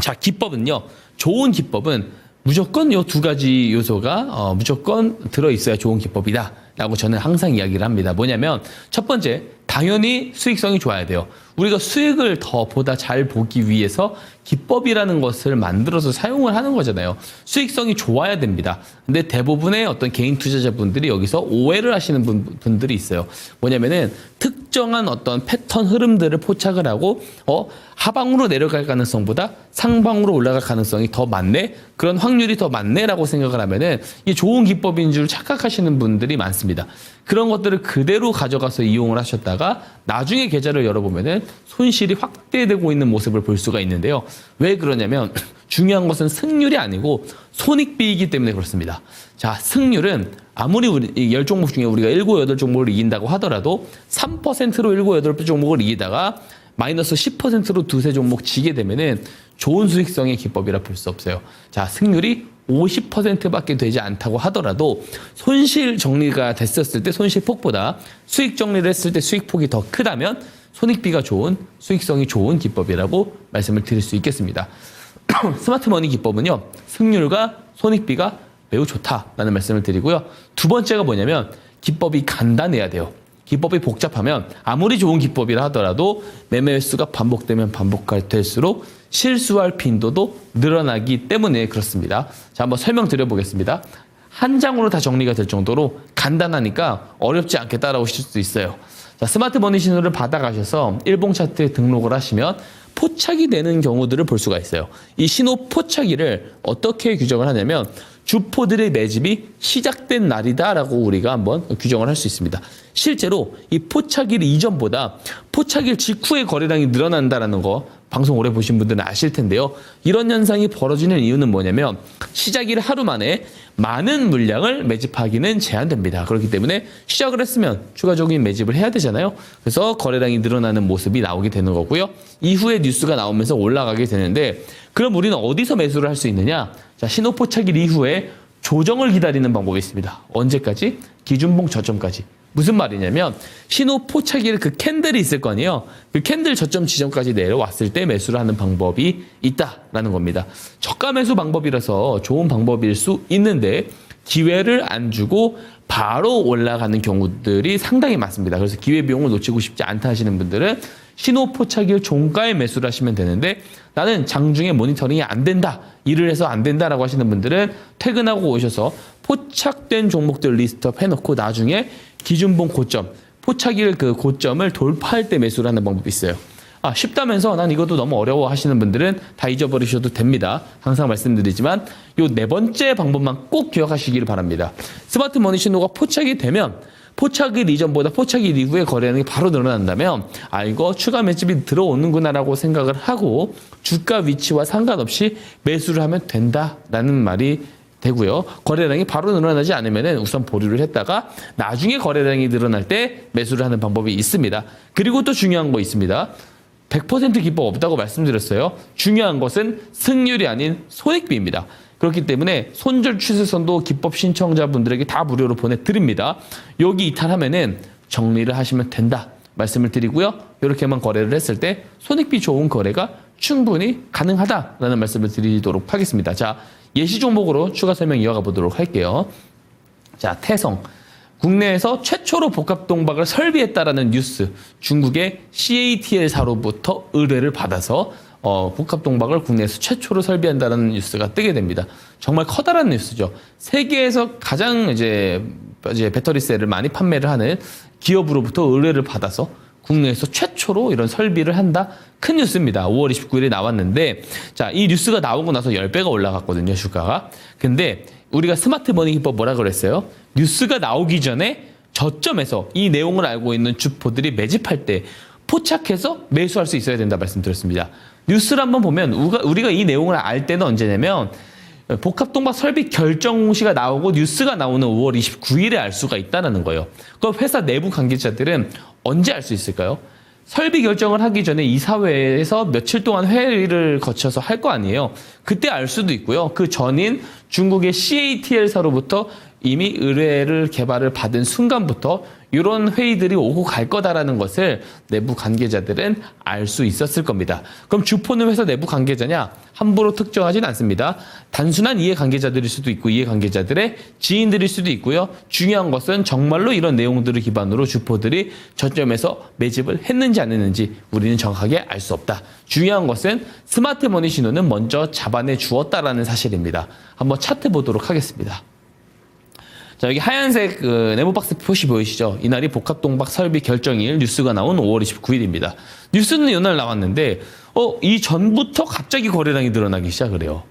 자, 기법은요. 좋은 기법은 무조건 이 두 가지 요소가 무조건 들어있어야 좋은 기법이다 라고 저는 항상 이야기를 합니다. 뭐냐면 첫 번째, 당연히 수익성이 좋아야 돼요. 우리가 수익을 더 보다 잘 보기 위해서 기법이라는 것을 만들어서 사용을 하는 거잖아요. 수익성이 좋아야 됩니다. 근데 대부분의 어떤 개인 투자자분들이 여기서 오해를 하시는 분들이 있어요. 뭐냐면은 특정한 어떤 패턴 흐름들을 포착을 하고 하방으로 내려갈 가능성보다 상방으로 올라갈 가능성이 더 많네? 그런 확률이 더 많네라고 생각을 하면은 이게 좋은 기법인 줄 착각하시는 분들이 많습니다. 그런 것들을 그대로 가져가서 이용을 하셨다가 나중에 계좌를 열어보면은 손실이 확대되고 있는 모습을 볼 수가 있는데요. 왜 그러냐면 중요한 것은 승률이 아니고 손익비이기 때문에 그렇습니다. 자, 승률은 아무리 우리 10종목 중에 우리가 7, 8종목을 이긴다고 하더라도 3%로 7, 8종목을 이기다가 마이너스 10%로 두세 종목 지게 되면은 좋은 수익성의 기법이라 볼 수 없어요. 자, 승률이 50%밖에 되지 않다고 하더라도 손실 정리가 됐었을 때 손실폭보다 수익 정리를 했을 때 수익폭이 더 크다면 손익비가 좋은, 수익성이 좋은 기법이라고 말씀을 드릴 수 있겠습니다. 스마트 머니 기법은요, 승률과 손익비가 매우 좋다라는 말씀을 드리고요. 두 번째가 뭐냐면 기법이 간단해야 돼요. 기법이 복잡하면 아무리 좋은 기법이라 하더라도 매매 횟수가 반복되면 반복될수록 실수할 빈도도 늘어나기 때문에 그렇습니다. 자, 한번 설명드려 보겠습니다. 한 장으로 다 정리가 될 정도로 간단하니까 어렵지 않게 따라오실 수 있어요. 자, 스마트 머니 신호를 받아가셔서 일봉 차트에 등록을 하시면 포착이 되는 경우들을 볼 수가 있어요. 이 신호 포착일을 어떻게 규정을 하냐면 주포들의 매집이 시작된 날이다라고 우리가 한번 규정을 할 수 있습니다. 실제로 이 포착일 이전보다 포착일 직후에 거래량이 늘어난다라는 거 방송 오래 보신 분들은 아실 텐데요. 이런 현상이 벌어지는 이유는 뭐냐면 시작일 하루 만에 많은 물량을 매집하기는 제한됩니다. 그렇기 때문에 시작을 했으면 추가적인 매집을 해야 되잖아요. 그래서 거래량이 늘어나는 모습이 나오게 되는 거고요. 이후에 뉴스가 나오면서 올라가게 되는데 그럼 우리는 어디서 매수를 할 수 있느냐? 자, 신호 포착일 이후에 조정을 기다리는 방법이 있습니다. 언제까지? 기준봉 저점까지. 무슨 말이냐면 신호 포착일 그 캔들이 있을 거 아니에요. 그 캔들 저점 지점까지 내려왔을 때 매수를 하는 방법이 있다라는 겁니다. 저가 매수 방법이라서 좋은 방법일 수 있는데 기회를 안 주고 바로 올라가는 경우들이 상당히 많습니다. 그래서 기회비용을 놓치고 싶지 않다 하시는 분들은 신호 포착일 종가에 매수를 하시면 되는데 나는 장중에 모니터링이 안 된다. 일을 해서 안 된다라고 하시는 분들은 퇴근하고 오셔서 포착된 종목들 리스트업 해놓고 나중에 기준봉 고점, 포착일 그 고점을 돌파할 때 매수를 하는 방법이 있어요. 쉽다면서 난 이것도 너무 어려워 하시는 분들은 다 잊어버리셔도 됩니다. 항상 말씀드리지만 요 네 번째 방법만 꼭 기억하시기를 바랍니다. 스마트 머니 신호가 포착이 되면 포착일 이전보다 포착일 이후에 거래량이 바로 늘어난다면 이거 추가 매집이 들어오는구나라고 생각을 하고 주가 위치와 상관없이 매수를 하면 된다라는 말이 되고요. 거래량이 바로 늘어나지 않으면 우선 보류를 했다가 나중에 거래량이 늘어날 때 매수를 하는 방법이 있습니다. 그리고 또 중요한 거 있습니다. 100% 기법 없다고 말씀드렸어요. 중요한 것은 승률이 아닌 손익비입니다. 그렇기 때문에 손절 추세선도 기법 신청자분들에게 다 무료로 보내드립니다. 여기 이탈하면은 정리를 하시면 된다 말씀을 드리고요. 이렇게만 거래를 했을 때 손익비 좋은 거래가 충분히 가능하다라는 말씀을 드리도록 하겠습니다. 자, 예시 종목으로 추가 설명 이어가 보도록 할게요. 자, 태성. 국내에서 최초로 복합동박을 설비했다라는 뉴스. 중국의 CATL사로부터 의뢰를 받아서 복합동박을 국내에서 최초로 설비한다는 뉴스가 뜨게 됩니다. 정말 커다란 뉴스죠. 세계에서 가장 이제 배터리셀을 많이 판매를 하는 기업으로부터 의뢰를 받아서 국내에서 최초로 이런 설비를 한다. 큰 뉴스입니다. 5월 29일에 나왔는데 자, 이 뉴스가 나오고 나서 10배가 올라갔거든요, 주가가. 근데 우리가 스마트 머니 기법 뭐라 그랬어요? 뉴스가 나오기 전에 저점에서 이 내용을 알고 있는 주포들이 매집할 때 포착해서 매수할 수 있어야 된다 말씀드렸습니다. 뉴스를 한번 보면 우리가 이 내용을 알 때는 언제냐면 복합동박 설비 결정 공시가 나오고 뉴스가 나오는 5월 29일에 알 수가 있다는 거예요. 그럼 회사 내부 관계자들은 언제 알 수 있을까요? 설비 결정을 하기 전에 이사회에서 며칠 동안 회의를 거쳐서 할 거 아니에요. 그때 알 수도 있고요. 그 전인 중국의 CATL사로부터 이미 의뢰를 개발을 받은 순간부터 이런 회의들이 오고 갈 거다라는 것을 내부 관계자들은 알 수 있었을 겁니다. 그럼 주포는 회사 내부 관계자냐? 함부로 특정하진 않습니다. 단순한 이해관계자들일 수도 있고 이해관계자들의 지인들일 수도 있고요. 중요한 것은 정말로 이런 내용들을 기반으로 주포들이 저점에서 매집을 했는지 안 했는지 우리는 정확하게 알 수 없다. 중요한 것은 스마트 머니 신호는 먼저 잡아내 주었다라는 사실입니다. 한번 차트 보도록 하겠습니다. 자, 여기 하얀색 네모 박스 표시 보이시죠? 이날이 복합동박 설비 결정일 뉴스가 나온 5월 29일입니다. 뉴스는 이날 나왔는데 이 전부터 갑자기 거래량이 늘어나기 시작을 해요.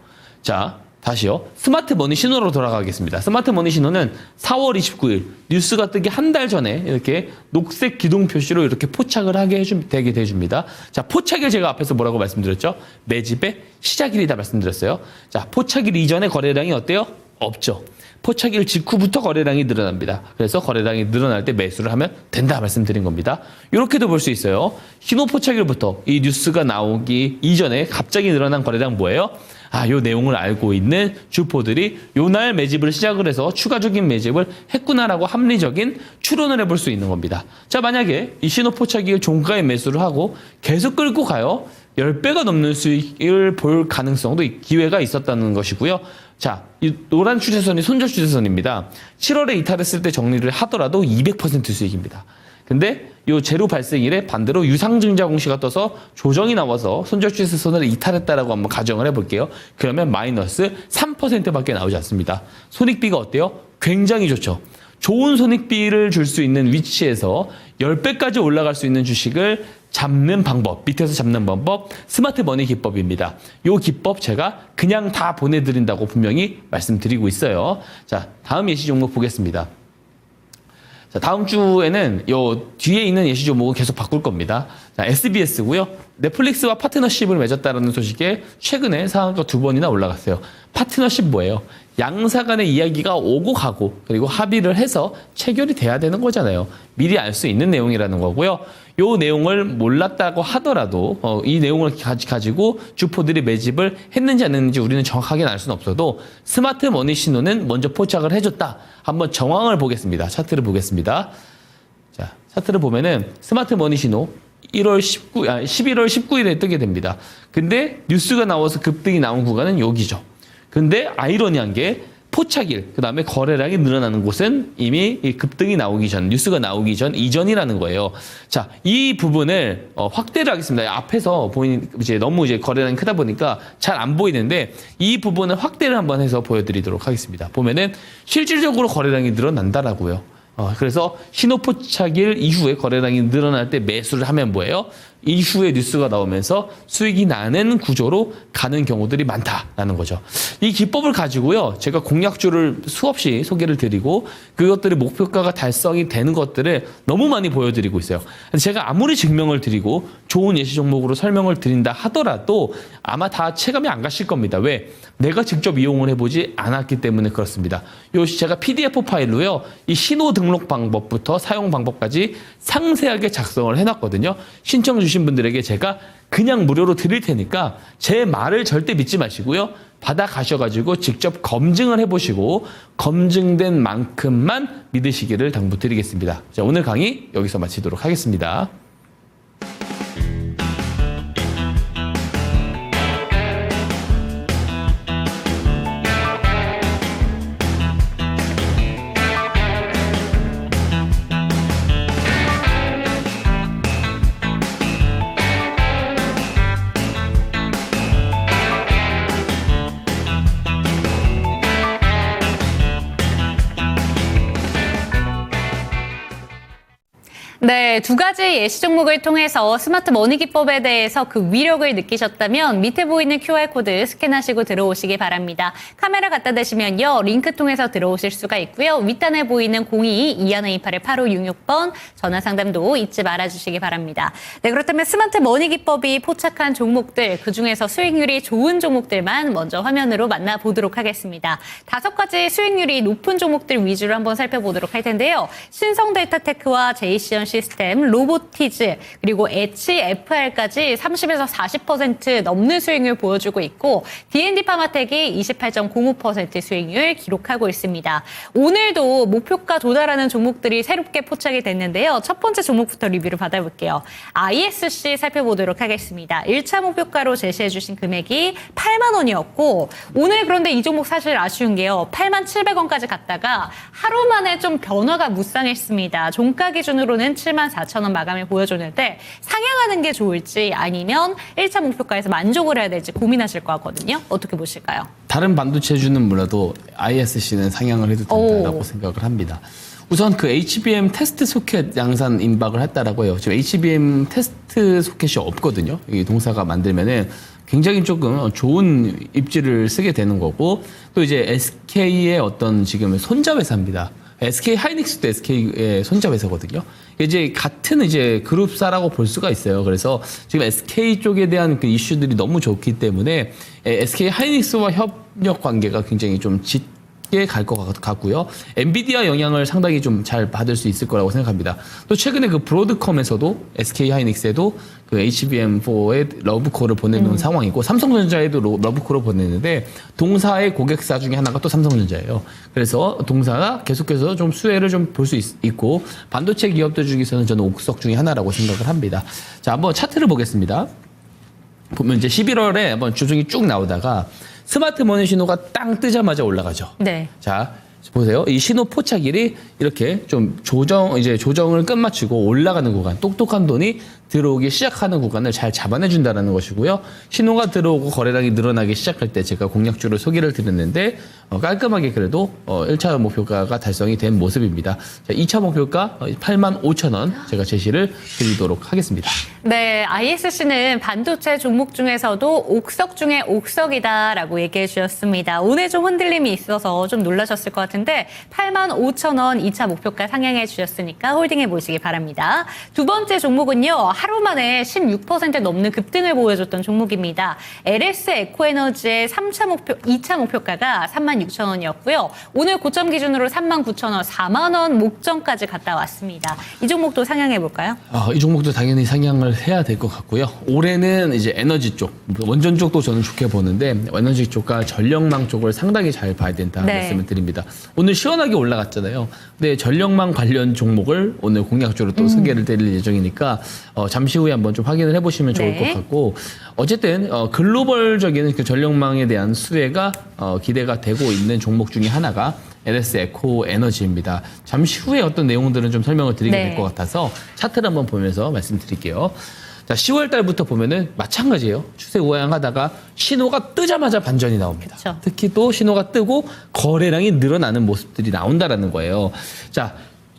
자, 다시요. 스마트 머니 신호로 돌아가겠습니다. 스마트 머니 신호는 4월 29일 뉴스가 뜨기 한 달 전에 이렇게 녹색 기둥 표시로 이렇게 포착을 하게 되게 해줍니다. 자, 포착일 제가 앞에서 뭐라고 말씀드렸죠? 매집의 시작일이다 말씀드렸어요. 자, 포착일 이전에 거래량이 어때요? 없죠. 포착일 직후부터 거래량이 늘어납니다. 그래서 거래량이 늘어날 때 매수를 하면 된다 말씀드린 겁니다. 이렇게도 볼 수 있어요. 신호 포착일부터 이 뉴스가 나오기 이전에 갑자기 늘어난 거래량 뭐예요? 요 내용을 알고 있는 주포들이 요날 매집을 시작을 해서 추가적인 매집을 했구나라고 합리적인 추론을 해볼 수 있는 겁니다. 자, 만약에 이 신호 포착일 종가에 매수를 하고 계속 끌고 가요. 10배가 넘는 수익을 볼 가능성도 기회가 있었다는 것이고요. 자, 이 노란 추세선이 손절 추세선입니다. 7월에 이탈했을 때 정리를 하더라도 200% 수익입니다. 근데 요 제로 발생일에 반대로 유상증자 공시가 떠서 조정이 나와서 손절 추세선을 이탈했다라고 한번 가정을 해볼게요. 그러면 마이너스 3%밖에 나오지 않습니다. 손익비가 어때요? 굉장히 좋죠. 좋은 손익비를 줄 수 있는 위치에서 10배까지 올라갈 수 있는 주식을 잡는 방법, 밑에서 잡는 방법, 스마트 머니 기법입니다. 이 기법 제가 그냥 다 보내드린다고 분명히 말씀드리고 있어요. 자, 다음 예시 종목 보겠습니다. 자, 다음 주에는 요 뒤에 있는 예시 종목은 계속 바꿀 겁니다. 자, SBS고요. 넷플릭스와 파트너십을 맺었다는 소식에 최근에 상한가 2번이나 올라갔어요. 파트너십 뭐예요? 양사 간의 이야기가 오고 가고 그리고 합의를 해서 체결이 돼야 되는 거잖아요. 미리 알 수 있는 내용이라는 거고요. 요 내용을 몰랐다고 하더라도 이 내용을 가지고 주포들이 매집을 했는지 안 했는지 우리는 정확하게 알 수는 없어도 스마트 머니 신호는 먼저 포착을 해줬다. 한번 정황을 보겠습니다. 차트를 보겠습니다. 자, 차트를 보면은 스마트 머니 신호 11월 19일에 뜨게 됩니다. 근데 뉴스가 나와서 급등이 나온 구간은 여기죠. 근데 아이러니한 게 포착일, 그 다음에 거래량이 늘어나는 곳은 이미 이 급등이 나오기 전, 뉴스가 나오기 전 이전이라는 거예요. 자, 이 부분을 확대를 하겠습니다. 앞에서 이제 너무 이제 거래량이 크다 보니까 잘 안 보이는데 이 부분을 확대를 한번 해서 보여드리도록 하겠습니다. 보면은 실질적으로 거래량이 늘어난다라고요. 그래서 신호 포착일 이후에 거래량이 늘어날 때 매수를 하면 뭐예요? 이후에 뉴스가 나오면서 수익이 나는 구조로 가는 경우들이 많다라는 거죠. 이 기법을 가지고요. 제가 공략주를 수없이 소개를 드리고 그것들의 목표가가 달성이 되는 것들을 너무 많이 보여드리고 있어요. 제가 아무리 증명을 드리고 좋은 예시 종목으로 설명을 드린다 하더라도 아마 다 체감이 안 가실 겁니다. 왜? 내가 직접 이용을 해보지 않았기 때문에 그렇습니다. 요 제가 PDF 파일로요. 이 신호 등록 방법부터 사용 방법까지 상세하게 작성을 해놨거든요. 신청 주신 분들에게 제가 그냥 무료로 드릴 테니까 제 말을 절대 믿지 마시고요. 받아 가셔가지고 직접 검증을 해보시고 검증된 만큼만 믿으시기를 당부드리겠습니다. 자, 오늘 강의 여기서 마치도록 하겠습니다. 네, 두 가지 예시 종목을 통해서 스마트 머니 기법에 대해서 그 위력을 느끼셨다면 밑에 보이는 QR코드 스캔하시고 들어오시기 바랍니다. 카메라 갖다 대시면요. 링크 통해서 들어오실 수가 있고요. 윗단에 보이는 02-2128-8566번 전화 상담도 잊지 말아주시기 바랍니다. 네, 그렇다면 스마트 머니 기법이 포착한 종목들, 그중에서 수익률이 좋은 종목들만 먼저 화면으로 만나보도록 하겠습니다. 5가지 수익률이 높은 종목들 위주로 한번 살펴보도록 할 텐데요. 신성데이터테크와 제이시언 시스템, 로보티즈, 그리고 HFR까지 30에서 40% 넘는 수익률 보여주고 있고 D&D 파마텍이 28.05% 수익률 기록하고 있습니다. 오늘도 목표가 도달하는 종목들이 새롭게 포착이 됐는데요. 첫 번째 종목부터 리뷰를 받아볼게요. ISC 살펴보도록 하겠습니다. 1차 목표가로 제시해 주신 금액이 8만 원이었고 오늘 그런데 이 종목 사실 아쉬운 게요. 8만 700원까지 갔다가 하루 만에 좀 변화가 무쌍했습니다. 종가 기준으로는 7만 4천 원 마감을 보여줬는데 상향하는 게 좋을지 아니면 1차 목표가에서 만족을 해야 될지 고민하실 거 같거든요. 어떻게 보실까요? 다른 반도체주는 몰라도 ISC는 상향을 해도 된다라고 생각을 합니다. 우선 그 HBM 테스트 소켓 양산 임박을 했다라고 해요. 지금 HBM 테스트 소켓이 없거든요. 이 동사가 만들면은 굉장히 조금 좋은 입지를 쓰게 되는 거고 또 이제 SK의 어떤 지금 손자 회사입니다. SK 하이닉스도 SK의 손자 회사거든요. 이제 같은 이제 그룹사라고 볼 수가 있어요. 그래서 지금 SK 쪽에 대한 그 이슈들이 너무 좋기 때문에 SK 하이닉스와 협력 관계가 굉장히 좀 짙게 갈 것 같고요. 엔비디아 영향을 상당히 좀 잘 받을 수 있을 거라고 생각합니다. 또 최근에 그 브로드컴에서도 SK 하이닉스에도 그 HBM4에 러브콜을 보내놓은 상황이고 삼성전자에도 러브콜을 보냈는데 동사의 고객사 중에 하나가 또 삼성전자예요. 그래서 동사가 계속해서 좀 수혜를 좀 볼 수 있고 반도체 기업들 중에서는 저는 옥석 중에 하나라고 생각을 합니다. 자, 한번 차트를 보겠습니다. 보면 이제 11월에 한번 조정이 쭉 나오다가 스마트 머니 신호가 땅 뜨자마자 올라가죠. 네. 자, 보세요. 이 신호 포착일이 이렇게 좀 조정을 끝마치고 올라가는 구간, 똑똑한 돈이 들어오기 시작하는 구간을 잘 잡아내준다는 것이고요. 신호가 들어오고 거래량이 늘어나기 시작할 때 제가 공략주를 소개를 드렸는데 깔끔하게 그래도 1차 목표가가 달성이 된 모습입니다. 자, 2차 목표가 85,000원 제가 제시를 드리도록 하겠습니다. 네, ISC는 반도체 종목 중에서도 옥석 중에 옥석이다라고 얘기해 주셨습니다. 오늘 좀 흔들림이 있어서 좀 놀라셨을 것 같은데 85,000원 2차 목표가 상향해 주셨으니까 홀딩해 보시기 바랍니다. 두 번째 종목은요. 하루 만에 16% 넘는 급등을 보여줬던 종목입니다. LS 에코에너지의 2차 목표가가 36,000원이었고요. 오늘 고점 기준으로 39,000원, 4만 원 목전까지 갔다 왔습니다. 이 종목도 상향해 볼까요? 이 종목도 당연히 상향을 해야 될 것 같고요. 올해는 이제 에너지 쪽, 원전 쪽도 저는 좋게 보는데 에너지 쪽과 전력망 쪽을 상당히 잘 봐야 된다 네. 말씀을 드립니다. 오늘 시원하게 올라갔잖아요. 근데 전력망 관련 종목을 오늘 공략주로 또 소개를 드릴 예정이니까 잠시 후에 한번 좀 확인을 해보시면 좋을 네. 것 같고 어쨌든 글로벌적인 그 전력망에 대한 수혜가 기대가 되고 있는 종목 중에 하나가 LS 에코 에너지입니다. 잠시 후에 어떤 내용들은 좀 설명을 드리게 네. 될 것 같아서 차트를 한번 보면서 말씀드릴게요. 자, 10월 달부터 보면은 마찬가지예요. 추세 우하향하다가 신호가 뜨자마자 반전이 나옵니다. 그쵸. 특히 또 신호가 뜨고 거래량이 늘어나는 모습들이 나온다라는 거예요. 자,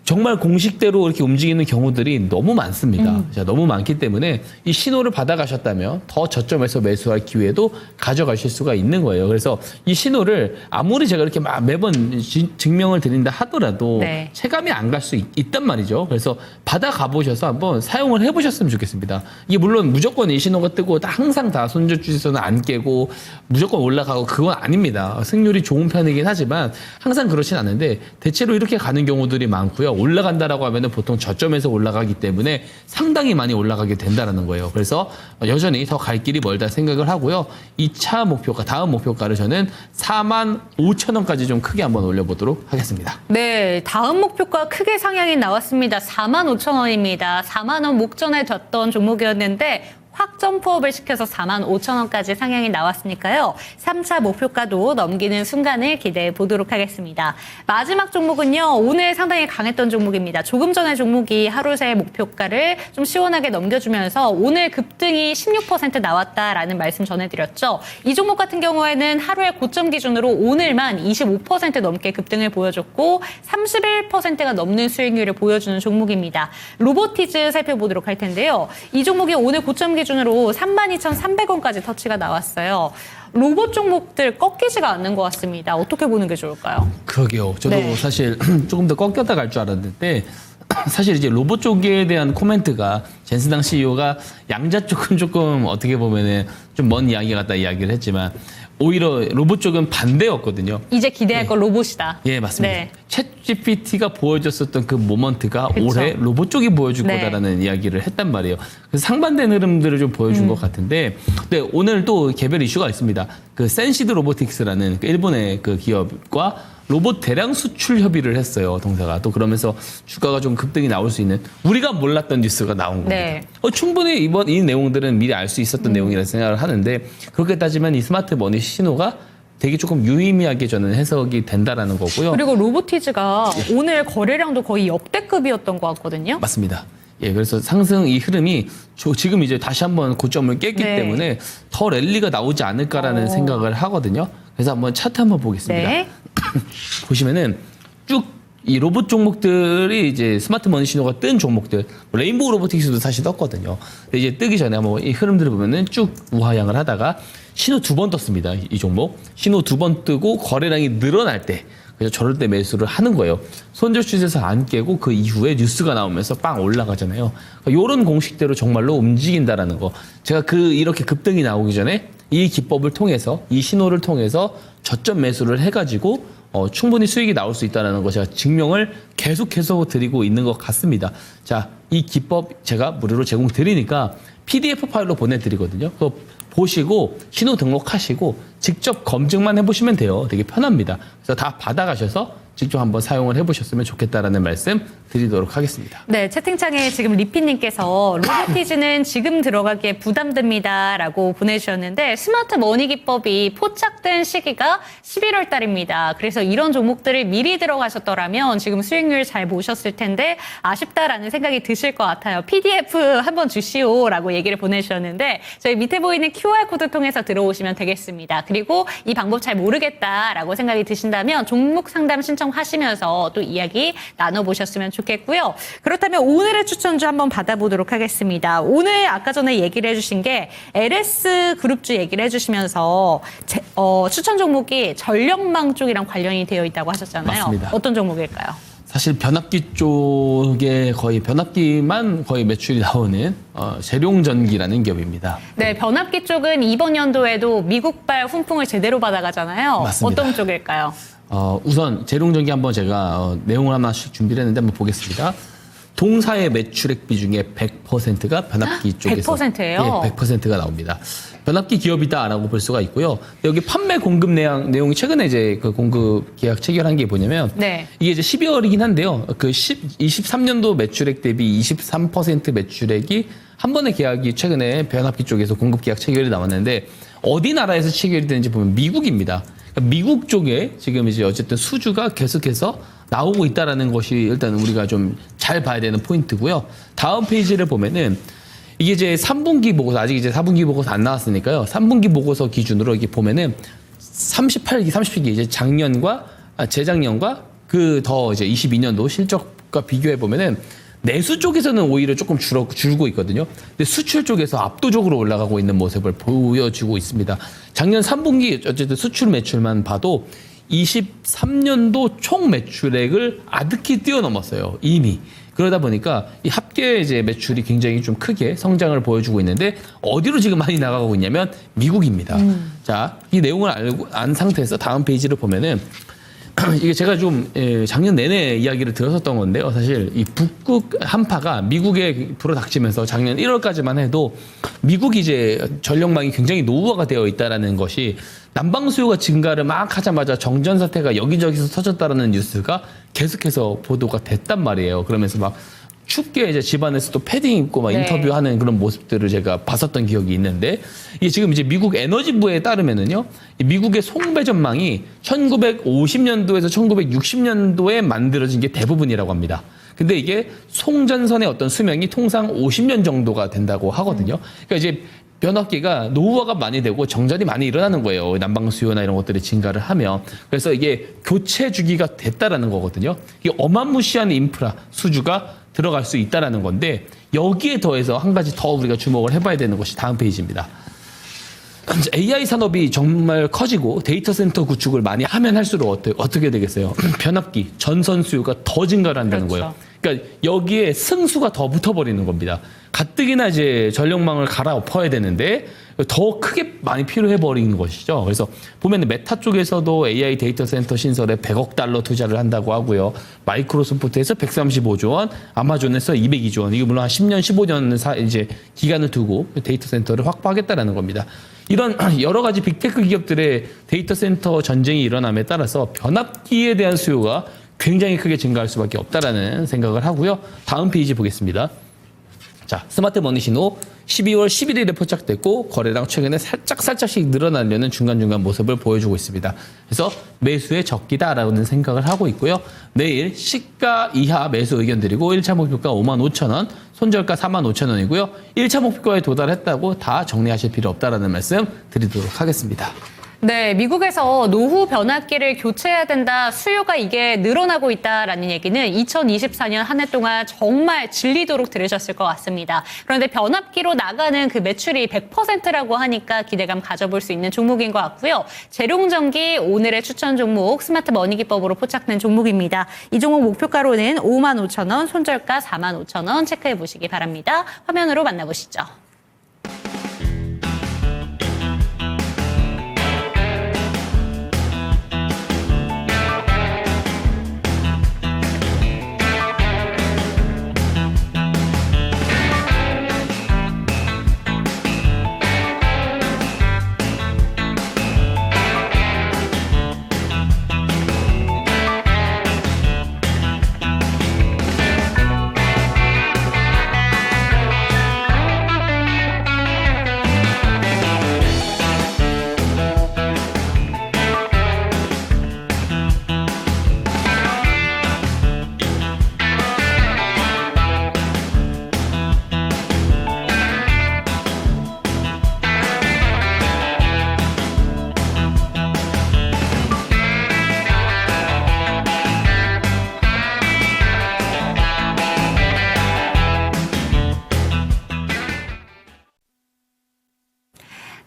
정말 공식대로 이렇게 움직이는 경우들이 너무 많습니다. 자, 너무 많기 때문에 이 신호를 받아가셨다면 더 저점에서 매수할 기회도 가져가실 수가 있는 거예요. 그래서 이 신호를 아무리 제가 이렇게 막 매번 증명을 드린다 하더라도 네. 체감이 안 갈 수 있단 말이죠. 그래서 받아가 보셔서 한번 사용을 해보셨으면 좋겠습니다. 이게 물론 무조건 이 신호가 뜨고 항상 다 손절주에서는 안 깨고 무조건 올라가고 그건 아닙니다. 승률이 좋은 편이긴 하지만 항상 그렇진 않은데 대체로 이렇게 가는 경우들이 많고요. 올라간다라고 하면은 보통 저점에서 올라가기 때문에 상당히 많이 올라가게 된다라는 거예요. 그래서 여전히 더 갈 길이 멀다 생각을 하고요. 2차 목표가 다음 목표가를 저는 45,000원까지 좀 크게 한번 올려보도록 하겠습니다. 네, 다음 목표가 크게 상향이 나왔습니다. 45,000원입니다. 4만 원 목전에 뒀던 종목이었는데 확 점프업을 시켜서 45,000원까지 상향이 나왔으니까요. 3차 목표가도 넘기는 순간을 기대해 보도록 하겠습니다. 마지막 종목은요. 오늘 상당히 강했던 종목입니다. 조금 전에 종목이 하루 새 목표가를 좀 시원하게 넘겨주면서 오늘 급등이 16% 나왔다라는 말씀 전해드렸죠. 이 종목 같은 경우에는 하루의 고점 기준으로 오늘만 25% 넘게 급등을 보여줬고 31%가 넘는 수익률을 보여주는 종목입니다. 로보티즈 살펴보도록 할 텐데요. 이 종목이 오늘 고점 기준으로 32,300원까지 터치가 나왔어요. 로봇 종목들 꺾이지가 않는 것 같습니다. 어떻게 보는 게 좋을까요? 그러게요. 저도 네. 사실 조금 더 꺾였다 갈 줄 알았는데 사실 이제 로봇 쪽에 대한 코멘트가 젠스당 CEO가 양자 쪽은 조금 어떻게 보면은 좀 먼 이야기 같다 이야기를 했지만 오히려 로봇 쪽은 반대였거든요. 이제 기대할 건 로봇이다. 예, 맞습니다. 네. 챗 GPT가 보여줬었던 그 모먼트가 그쵸. 올해 로봇 쪽이 보여줄 네. 거다라는 이야기를 했단 말이에요. 그래서 상반된 흐름들을 좀 보여준 것 같은데, 근데 오늘 또 개별 이슈가 있습니다. 그 센시드 로보틱스라는 그 일본의 그 기업과 로봇 대량 수출 협의를 했어요, 동사가. 또 그러면서 주가가 좀 급등이 나올 수 있는 우리가 몰랐던 뉴스가 나온 겁니다. 네. 충분히 이 내용들은 미리 알 수 있었던 내용이라 생각을 하는데 그렇게 따지면 이 스마트 머니 신호가 되게 조금 유의미하게 저는 해석이 된다라는 거고요. 그리고 로보티즈가 오늘 거래량도 거의 역대급이었던 것 같거든요. 맞습니다. 예, 그래서 상승 이 흐름이 지금 이제 다시 한번 고점을 깼기 네. 때문에 더 랠리가 나오지 않을까라는 생각을 하거든요. 그래서 한번 차트 한번 보겠습니다. 네. 보시면은 쭉 이 로봇 종목들이 이제 스마트 머니 신호가 뜬 종목들, 레인보우 로보틱스도 사실 떴거든요. 근데 이제 뜨기 전에 한번 이 흐름들을 보면은 쭉 우하향을 하다가 신호 2번 떴습니다. 이 종목. 신호 2번 뜨고 거래량이 늘어날 때 그래서 저럴 때 매수를 하는 거예요. 손절 추세에서 안 깨고 그 이후에 뉴스가 나오면서 빵 올라가잖아요. 그러니까 이런 공식대로 정말로 움직인다라는 거. 제가 이렇게 급등이 나오기 전에 이 기법을 통해서 이 신호를 통해서 저점 매수를 해가지고 충분히 수익이 나올 수 있다는 거 제가 증명을 계속해서 드리고 있는 것 같습니다. 자, 이 기법 제가 무료로 제공 드리니까 PDF 파일로 보내드리거든요. 그거 보시고 신호 등록하시고 직접 검증만 해보시면 돼요. 되게 편합니다. 그래서 다 받아가셔서 직접 한번 사용을 해보셨으면 좋겠다라는 말씀 드리도록 하겠습니다. 네, 채팅창에 지금 리피님께서 로보티즈는 지금 들어가기에 부담됩니다라고 보내주셨는데 스마트 머니 기법이 포착된 시기가 11월 달입니다. 그래서 이런 종목들을 미리 들어가셨더라면 지금 수익률 잘 보셨을 텐데 아쉽다라는 생각이 드실 것 같아요. PDF 한번 주시오라고 얘기를 보내주셨는데 저희 밑에 보이는 QR코드 통해서 들어오시면 되겠습니다. 그리고 이 방법 잘 모르겠다라고 생각이 드신다면 종목 상담 신청하시면서 또 이야기 나눠보셨으면 좋겠고요. 그렇다면 오늘의 추천주 한번 받아보도록 하겠습니다. 오늘 아까 전에 얘기를 해주신 게 LS 그룹주 얘기를 해주시면서 추천 종목이 전력망 쪽이랑 관련이 되어 있다고 하셨잖아요. 맞습니다. 어떤 종목일까요? 사실 변압기 쪽에 거의 변압기만 거의 매출이 나오는 재룡전기라는 기업입니다. 네, 변압기 쪽은 이번 연도에도 미국발 훈풍을 제대로 받아가잖아요. 맞습니다. 어떤 쪽일까요? 우선 재룡전기 한번 제가 내용을 하나씩 준비를 했는데 한번 보겠습니다. 동사의 매출액비 중에 100%가 변압기 쪽에서 100%예요? 예, 100%가 나옵니다. 변압기 기업이다라고 볼 수가 있고요. 여기 판매 공급 내용이 최근에 이제 그 공급 계약 체결한 게 뭐냐면 네. 이게 이제 12월이긴 한데요. 그 23년도 매출액 대비 23% 매출액이 한 번의 계약이 최근에 변압기 쪽에서 공급 계약 체결이 나왔는데 어디 나라에서 체결이 되는지 보면 미국입니다. 그러니까 미국 쪽에 지금 이제 어쨌든 수주가 계속해서 나오고 있다라는 것이 일단 우리가 좀 잘 봐야 되는 포인트고요. 다음 페이지를 보면은 이게 이제 3분기 보고서 아직 이제 4분기 보고서 안 나왔으니까요. 3분기 보고서 기준으로 이게 보면은 38기, 30기 이제 재작년과 그 더 이제 22년도 실적과 비교해 보면은 내수 쪽에서는 오히려 조금 줄고 있거든요. 근데 수출 쪽에서 압도적으로 올라가고 있는 모습을 보여주고 있습니다. 작년 3분기 어쨌든 수출 매출만 봐도 23년도 총 매출액을 아득히 뛰어넘었어요. 이미. 그러다 보니까 이 합계 이제 매출이 굉장히 좀 크게 성장을 보여주고 있는데 어디로 지금 많이 나가고 있냐면 미국입니다. 자, 이 내용을 안 상태에서 다음 페이지를 보면은 이게 제가 좀 작년 내내 이야기를 들었었던 건데요. 사실 이 북극 한파가 미국에 불어닥치면서 작년 1월까지만 해도 미국이 이제 전력망이 굉장히 노후화가 되어 있다라는 것이 난방 수요가 증가를 막 하자마자 정전 사태가 여기저기서 터졌다라는 뉴스가 계속해서 보도가 됐단 말이에요. 그러면서 막 춥게 이제 집안에서 또 패딩 입고 막 네. 인터뷰하는 그런 모습들을 제가 봤었던 기억이 있는데 이게 지금 이제 미국 에너지부에 따르면은요, 이 미국의 송배전망이 1950년도에서 1960년도에 만들어진 게 대부분이라고 합니다. 근데 이게 송전선의 어떤 수명이 통상 50년 정도가 된다고 하거든요. 그러니까 이제 변압기가 노후화가 많이 되고 정전이 많이 일어나는 거예요. 난방 수요나 이런 것들이 증가를 하면. 그래서 이게 교체 주기가 됐다라는 거거든요. 이게 어마무시한 인프라 수주가 들어갈 수 있다라는 건데 여기에 더해서 한 가지 더 우리가 주목을 해봐야 되는 것이 다음 페이지입니다. AI 산업이 정말 커지고 데이터 센터 구축을 많이 하면 할수록 어떻게 되겠어요? 변압기, 전선 수요가 더 증가를 한다는 그렇죠. 거예요. 그러니까 여기에 승수가 더 붙어버리는 겁니다. 가뜩이나 이제 전력망을 갈아엎어야 되는데 더 크게 많이 필요해 버리는 것이죠. 그래서 보면 메타 쪽에서도 AI 데이터 센터 신설에 100억 달러 투자를 한다고 하고요. 마이크로소프트에서 135조 원, 아마존에서 202조 원. 이게 물론 한 10년, 15년 이제 기간을 두고 데이터 센터를 확보하겠다라는 겁니다. 이런 여러 가지 빅테크 기업들의 데이터 센터 전쟁이 일어남에 따라서 변압기에 대한 수요가 굉장히 크게 증가할 수밖에 없다라는 생각을 하고요. 다음 페이지 보겠습니다. 자, 스마트 머니 신호 12월 11일에 포착됐고 거래량 최근에 살짝씩 늘어나려는 중간중간 모습을 보여주고 있습니다. 그래서 매수의 적기다라는 생각을 하고 있고요. 내일 시가 이하 매수 의견 드리고 1차 목표가 55,000원, 손절가 45,000원이고요. 1차 목표에 도달했다고 다 정리하실 필요 없다라는 말씀 드리도록 하겠습니다. 네, 미국에서 노후 변압기를 교체해야 된다, 수요가 이게 늘어나고 있다라는 얘기는 2024년 한 해 동안 정말 질리도록 들으셨을 것 같습니다. 그런데 변압기로 나가는 그 매출이 100%라고 하니까 기대감 가져볼 수 있는 종목인 것 같고요. 재룡전기 오늘의 추천 종목 스마트 머니 기법으로 포착된 종목입니다. 이 종목 목표가로는 55,000원, 손절가 45,000원 체크해 보시기 바랍니다. 화면으로 만나보시죠.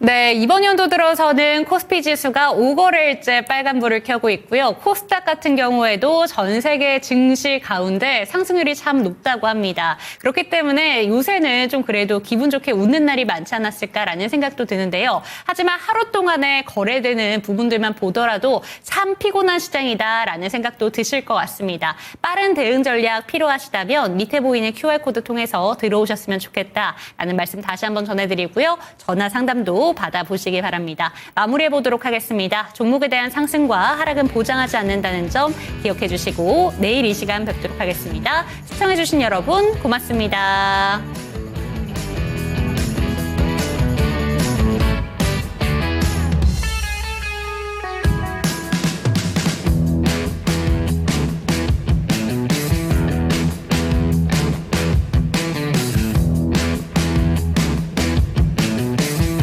네, 이번 연도 들어서는 코스피 지수가 5거래일째 빨간불을 켜고 있고요. 코스닥 같은 경우에도 전 세계 증시 가운데 상승률이 참 높다고 합니다. 그렇기 때문에 요새는 좀 그래도 기분 좋게 웃는 날이 많지 않았을까라는 생각도 드는데요. 하지만 하루 동안에 거래되는 부분들만 보더라도 참 피곤한 시장이다라는 생각도 드실 것 같습니다. 빠른 대응 전략 필요하시다면 밑에 보이는 QR코드 통해서 들어오셨으면 좋겠다라는 말씀 다시 한번 전해드리고요. 전화 상담도 받아보시기 바랍니다. 마무리해보도록 하겠습니다. 종목에 대한 상승과 하락은 보장하지 않는다는 점 기억해 주시고 내일 이 시간 뵙도록 하겠습니다. 시청해주신 여러분 고맙습니다.